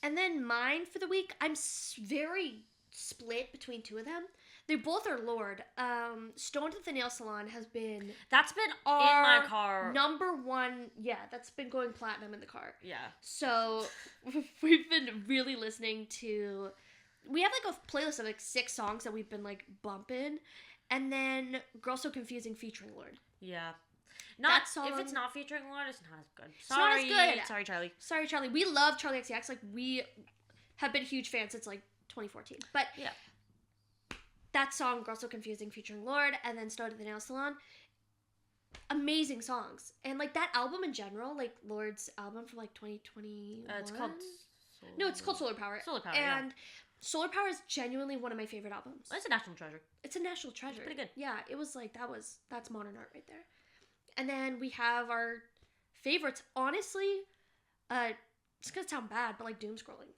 [SPEAKER 2] And then mine for the week, I'm very split between two of them. They both are Lord. Stoned at the Nail Salon has been...
[SPEAKER 1] That's been in my car.
[SPEAKER 2] Number one. Yeah, that's been going platinum in the car.
[SPEAKER 1] Yeah.
[SPEAKER 2] So we've been really listening to... We have like a playlist of like 6 songs that we've been like bumping. And then Girl So Confusing featuring Lord.
[SPEAKER 1] Yeah. That song, if it's not featuring Lord, it's not as good.
[SPEAKER 2] Sorry. It's not as good.
[SPEAKER 1] Sorry, Charlie.
[SPEAKER 2] Sorry, Charlie. We love Charlie XCX. Like, we have been huge fans since like 2014. But
[SPEAKER 1] yeah.
[SPEAKER 2] That song, Girl So Confusing featuring Lord, and then Stoned at the Nail Salon. Amazing songs. And like that album in general, like Lord's album from like 2021.
[SPEAKER 1] It's called...
[SPEAKER 2] No, it's called Solar Power.
[SPEAKER 1] Solar Power,
[SPEAKER 2] and Solar Power is genuinely one of my favorite albums.
[SPEAKER 1] It's a national treasure.
[SPEAKER 2] It's a national treasure.
[SPEAKER 1] It's pretty good.
[SPEAKER 2] Yeah, it was like, that's modern art right there. And then we have our favorites. Honestly, it's gonna sound bad, but like doom scrolling.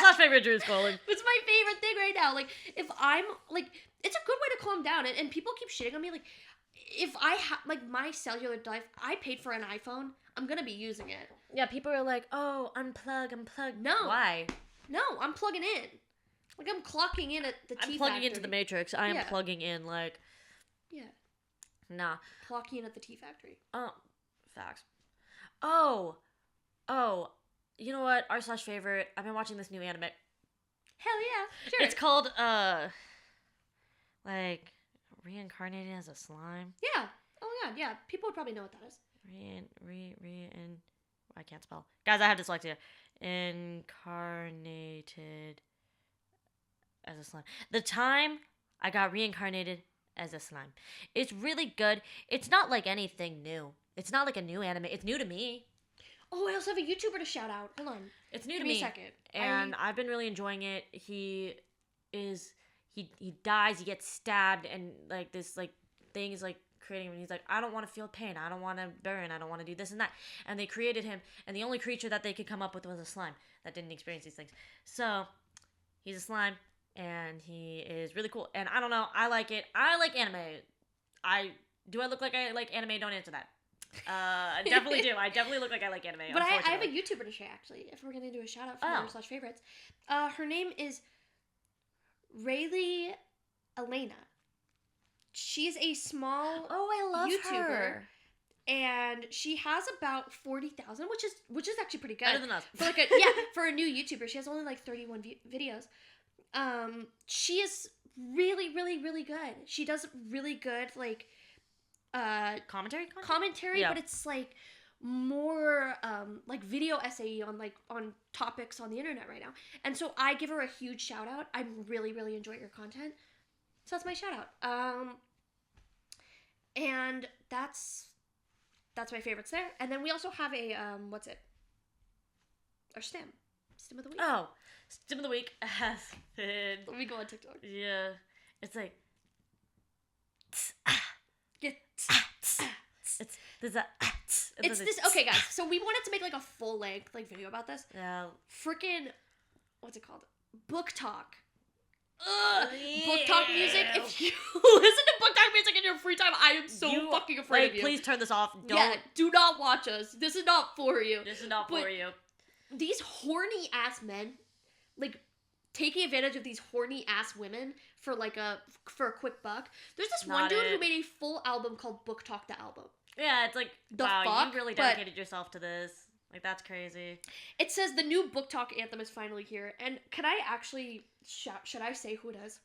[SPEAKER 1] Our favorite doom scrolling.
[SPEAKER 2] It's my favorite thing right now. Like, if I'm like, it's a good way to calm down. And people keep shitting on me. Like, if I have like my cellular device, I paid for an iPhone. I'm gonna be using it.
[SPEAKER 1] Yeah, people are like, oh, unplug.
[SPEAKER 2] No.
[SPEAKER 1] Why?
[SPEAKER 2] No, I'm plugging in. Like, I'm clocking in at the T
[SPEAKER 1] I'm plugging into the Matrix. I am plugging in, like...
[SPEAKER 2] Yeah.
[SPEAKER 1] Nah.
[SPEAKER 2] Clocking in at the T Factory.
[SPEAKER 1] Oh, facts. Oh, you know what? R/favorite. I've been watching this new anime.
[SPEAKER 2] Hell yeah, sure.
[SPEAKER 1] It's called, like, Reincarnated as a Slime.
[SPEAKER 2] Yeah. Oh my god, yeah. People would probably know what that is.
[SPEAKER 1] I can't spell. Guys, I have dyslexia. Incarnated as a slime. The time I got reincarnated as a slime. It's really good. It's not like anything new. It's not like a new anime. It's new to me.
[SPEAKER 2] Oh, I also have a YouTuber to shout out. Hold on.
[SPEAKER 1] It's new to
[SPEAKER 2] me.
[SPEAKER 1] me.
[SPEAKER 2] A second.
[SPEAKER 1] And I've been really enjoying it. He dies, he gets stabbed, and like this like thing is like creating him, and he's like, I don't want to feel pain, I don't want to burn, I don't want to do this and that. And they created him, and the only creature that they could come up with was a slime that didn't experience these things. So he's a slime, and he is really cool. And I don't know, I like it. I like anime. I look like I like anime? Don't answer that. I definitely do. I definitely look like I like anime.
[SPEAKER 2] But I have a YouTuber to share, actually, if we're gonna do a shout out for R/favorites. Her name is Rayleigh Elena. She's a small
[SPEAKER 1] I love
[SPEAKER 2] YouTuber,
[SPEAKER 1] her.
[SPEAKER 2] And she has about 40,000, which is actually pretty good.
[SPEAKER 1] Better than us.
[SPEAKER 2] For a new YouTuber, she has only like 31 videos. She is really, really, really good. She does really good commentary,
[SPEAKER 1] yeah.
[SPEAKER 2] but it's like more like like video essay on topics on the internet right now. And so I give her a huge shout out. I really, really enjoy your content. So that's my shout out. And that's my favorites there. And then we also have a what's it? Our stem of the week.
[SPEAKER 1] Oh, stem of the week has been.
[SPEAKER 2] Let me go on TikTok.
[SPEAKER 1] Yeah, it's like. There's a.
[SPEAKER 2] It's this. Okay, guys. So we wanted to make like a full length like video about this.
[SPEAKER 1] Yeah.
[SPEAKER 2] Freaking, what's it called? Book talk. Ugh. Book talk music. If you listen to book talk music in your free time, I am so fucking afraid of you.
[SPEAKER 1] Please turn this off.
[SPEAKER 2] Do not watch us. This is not for you.
[SPEAKER 1] This is not for you.
[SPEAKER 2] These horny ass men, like, taking advantage of these horny ass women for a quick buck. There's this one dude who made a full album called Book Talk the Album.
[SPEAKER 1] Yeah, it's like, wow, you really dedicated yourself to this. Like, that's crazy.
[SPEAKER 2] It says the new Book Talk anthem is finally here. And can I actually, should I say who it is?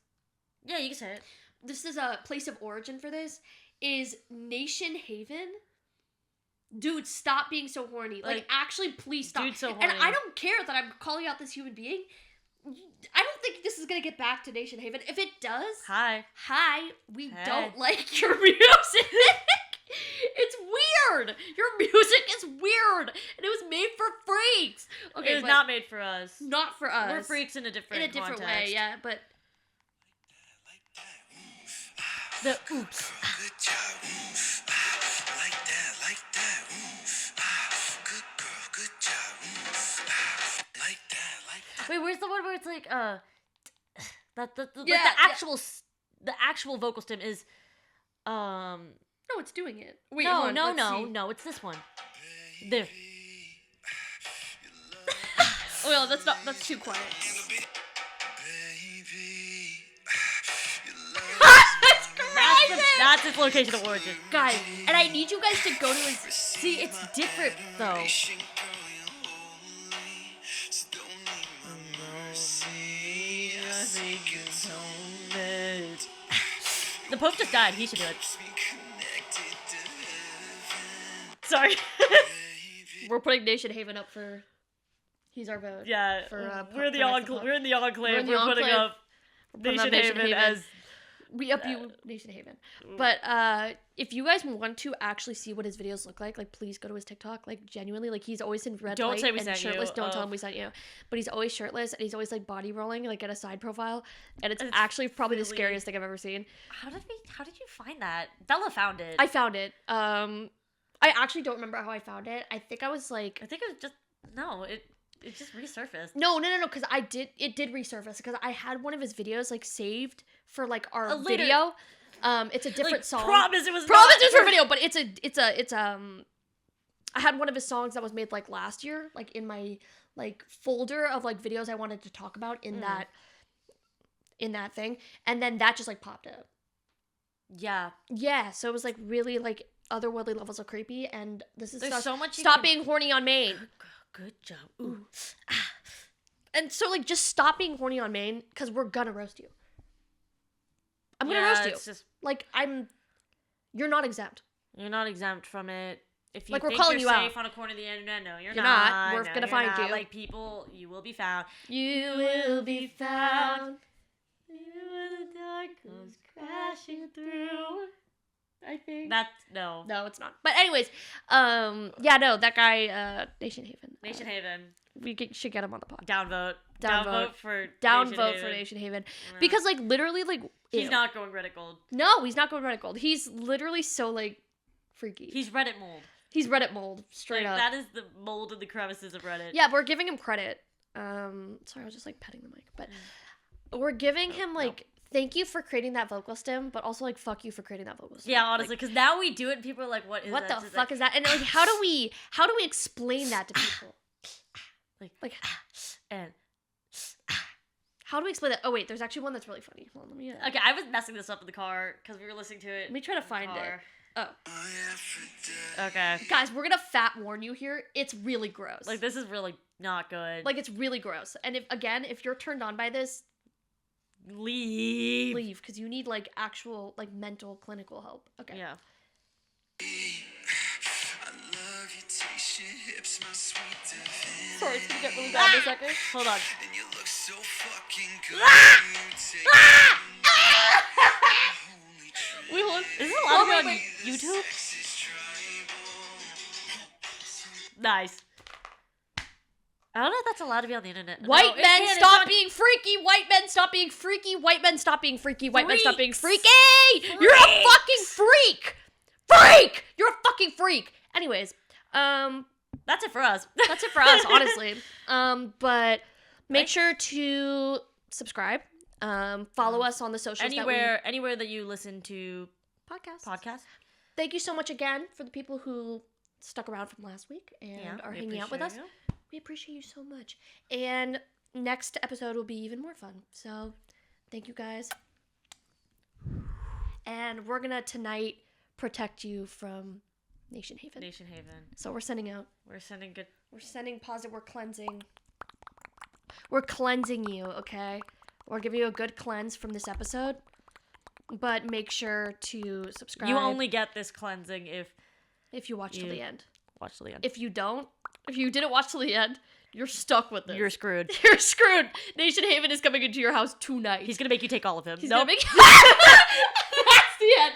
[SPEAKER 1] Yeah, you can say it.
[SPEAKER 2] This is a place of origin for this, is Nation Haven. Dude, stop being so horny. Like actually, please stop.
[SPEAKER 1] Dude, so horny.
[SPEAKER 2] And I don't care that I'm calling out this human being. I don't think this is gonna get back to Nation Haven. If it does,
[SPEAKER 1] hi,
[SPEAKER 2] we don't like your music. It's weird. Your music is weird, and it was made for freaks. Okay,
[SPEAKER 1] it was not made for us.
[SPEAKER 2] Not for us.
[SPEAKER 1] We're freaks in a different context.
[SPEAKER 2] way, yeah. But
[SPEAKER 1] the oops.
[SPEAKER 3] Good job. Like that. Good girl. Good job. Like that.
[SPEAKER 1] Wait, where's the one where it's like the actual vocal stem is
[SPEAKER 2] no, it's doing it. Wait,
[SPEAKER 1] no, it's this one. There.
[SPEAKER 2] Well, that's too quiet.
[SPEAKER 1] That's its location of origin.
[SPEAKER 2] Guys, and I need you guys to go to his...
[SPEAKER 1] See, it's different, though. The Pope just died. He should do it. Sorry.
[SPEAKER 2] We're putting Nation Haven up for... He's our vote.
[SPEAKER 1] Yeah, we're in the enclave. We're putting up Nation Haven as...
[SPEAKER 2] We up you, Nation Haven. But if you guys want to actually see what his videos look like please go to his TikTok. Like, genuinely, like, he's always in red light and shirtless. Don't tell him we sent you. But he's always shirtless, and he's always, like, body rolling, like, at a side profile. And it's actually probably the scariest thing I've ever seen.
[SPEAKER 1] How did you find that? Bella found it.
[SPEAKER 2] I found it. I actually don't remember how I found it. I think I was, like...
[SPEAKER 1] I think it was just... No, it just resurfaced.
[SPEAKER 2] No, because it did resurface, because I had one of his videos, like, saved for, like, our
[SPEAKER 1] later,
[SPEAKER 2] video. It's a different song.
[SPEAKER 1] Promise it was
[SPEAKER 2] for video, but it's I had one of his songs that was made, like, last year, like, in my, like, folder of, like, videos I wanted to talk about in that thing, and then that just, like, popped up. Yeah, so it was, like, really, like, otherworldly levels of creepy, and this is
[SPEAKER 1] so much.
[SPEAKER 2] Stop being horny on Maine.
[SPEAKER 1] Good job. Ooh.
[SPEAKER 2] And so, like, just stop being horny on Maine, because we're gonna roast you. I'm gonna roast you.
[SPEAKER 1] Just...
[SPEAKER 2] Like, you're not exempt.
[SPEAKER 1] You're not exempt from it. If you
[SPEAKER 2] like,
[SPEAKER 1] think
[SPEAKER 2] we're calling
[SPEAKER 1] you're
[SPEAKER 2] you
[SPEAKER 1] safe
[SPEAKER 2] out
[SPEAKER 1] on a corner of the internet, no, you're
[SPEAKER 2] not. We're gonna find you.
[SPEAKER 1] Like, people, you will be found.
[SPEAKER 2] You will be found.
[SPEAKER 1] When the dark comes crashing through.
[SPEAKER 2] I think.
[SPEAKER 1] No,
[SPEAKER 2] it's not. But anyways, that guy, Nation Haven.
[SPEAKER 1] Nation Haven.
[SPEAKER 2] We should get him on the pod.
[SPEAKER 1] Downvote for
[SPEAKER 2] Nation Haven. Yeah. Because, like, literally, like...
[SPEAKER 1] He's not going Reddit gold.
[SPEAKER 2] No, he's not going Reddit gold. He's literally so, like, freaky.
[SPEAKER 1] He's Reddit mold.
[SPEAKER 2] He's Reddit mold, straight up.
[SPEAKER 1] That is the mold in the crevices of Reddit.
[SPEAKER 2] Yeah, we're giving him credit. Sorry, I was just, like, petting the mic. But we're giving him, like... Thank you for creating that vocal stem, but also, like, fuck you for creating that vocal stem.
[SPEAKER 1] Yeah, honestly, because now we do it and people are like, what
[SPEAKER 2] the fuck is that? And, like, how do we explain that to people? Like,
[SPEAKER 1] and
[SPEAKER 2] how do we explain that? Oh, wait, there's actually one that's really funny. Hold on, let me...
[SPEAKER 1] Okay, I was messing this up in the car because we were listening to it.
[SPEAKER 2] Let me try to find it. Oh.
[SPEAKER 1] Okay.
[SPEAKER 2] Guys, we're gonna fat warn you here. It's really gross.
[SPEAKER 1] Like, this is really not good.
[SPEAKER 2] Like, it's really gross. And if you're turned on by this...
[SPEAKER 1] Leave,
[SPEAKER 2] because you need, like, actual, like, mental, clinical help. Okay.
[SPEAKER 1] Yeah.
[SPEAKER 3] I love your hips, my sweet divinity.
[SPEAKER 2] Sorry, it's gonna get really bad in a second.
[SPEAKER 1] Hold on.
[SPEAKER 3] And you look so fucking good.
[SPEAKER 1] Wait, hold on. Is this allowed to be on
[SPEAKER 2] wait.
[SPEAKER 1] YouTube? Nice. I don't know if that's allowed to be on the internet.
[SPEAKER 2] White
[SPEAKER 1] No, it
[SPEAKER 2] men,
[SPEAKER 1] can't. It's
[SPEAKER 2] stop
[SPEAKER 1] on-
[SPEAKER 2] being freaky! White men, stop being freaky! White men, stop being freaky! White men, stop being
[SPEAKER 1] Freaks.
[SPEAKER 2] freaky! You're a fucking freak! Freak! You're a fucking freak! Anyways,
[SPEAKER 1] That's it for us.
[SPEAKER 2] that's it for us, honestly. But make sure to subscribe. Follow us on the socials.
[SPEAKER 1] Anywhere that you listen to podcasts.
[SPEAKER 2] Thank you so much again for the people who stuck around from last week and are
[SPEAKER 1] we
[SPEAKER 2] hanging out with us.
[SPEAKER 1] appreciate
[SPEAKER 2] We appreciate you so much. And next episode will be even more fun. So thank you guys. And we're gonna tonight protect you from Nation Haven.
[SPEAKER 1] Nation Haven.
[SPEAKER 2] So we're sending out.
[SPEAKER 1] We're sending good.
[SPEAKER 2] We're sending positive. We're cleansing. We're cleansing you, okay? We're giving you a good cleanse from this episode. But make sure to subscribe.
[SPEAKER 1] You only get this cleansing
[SPEAKER 2] if you watch till the end.
[SPEAKER 1] watch till the end.
[SPEAKER 2] If you didn't watch till the end, you're stuck with it.
[SPEAKER 1] You're screwed.
[SPEAKER 2] You're screwed. Nation Haven is coming into your house tonight.
[SPEAKER 1] He's gonna make you take all of him.
[SPEAKER 2] He's
[SPEAKER 1] Nope.
[SPEAKER 2] gonna make. That's the end.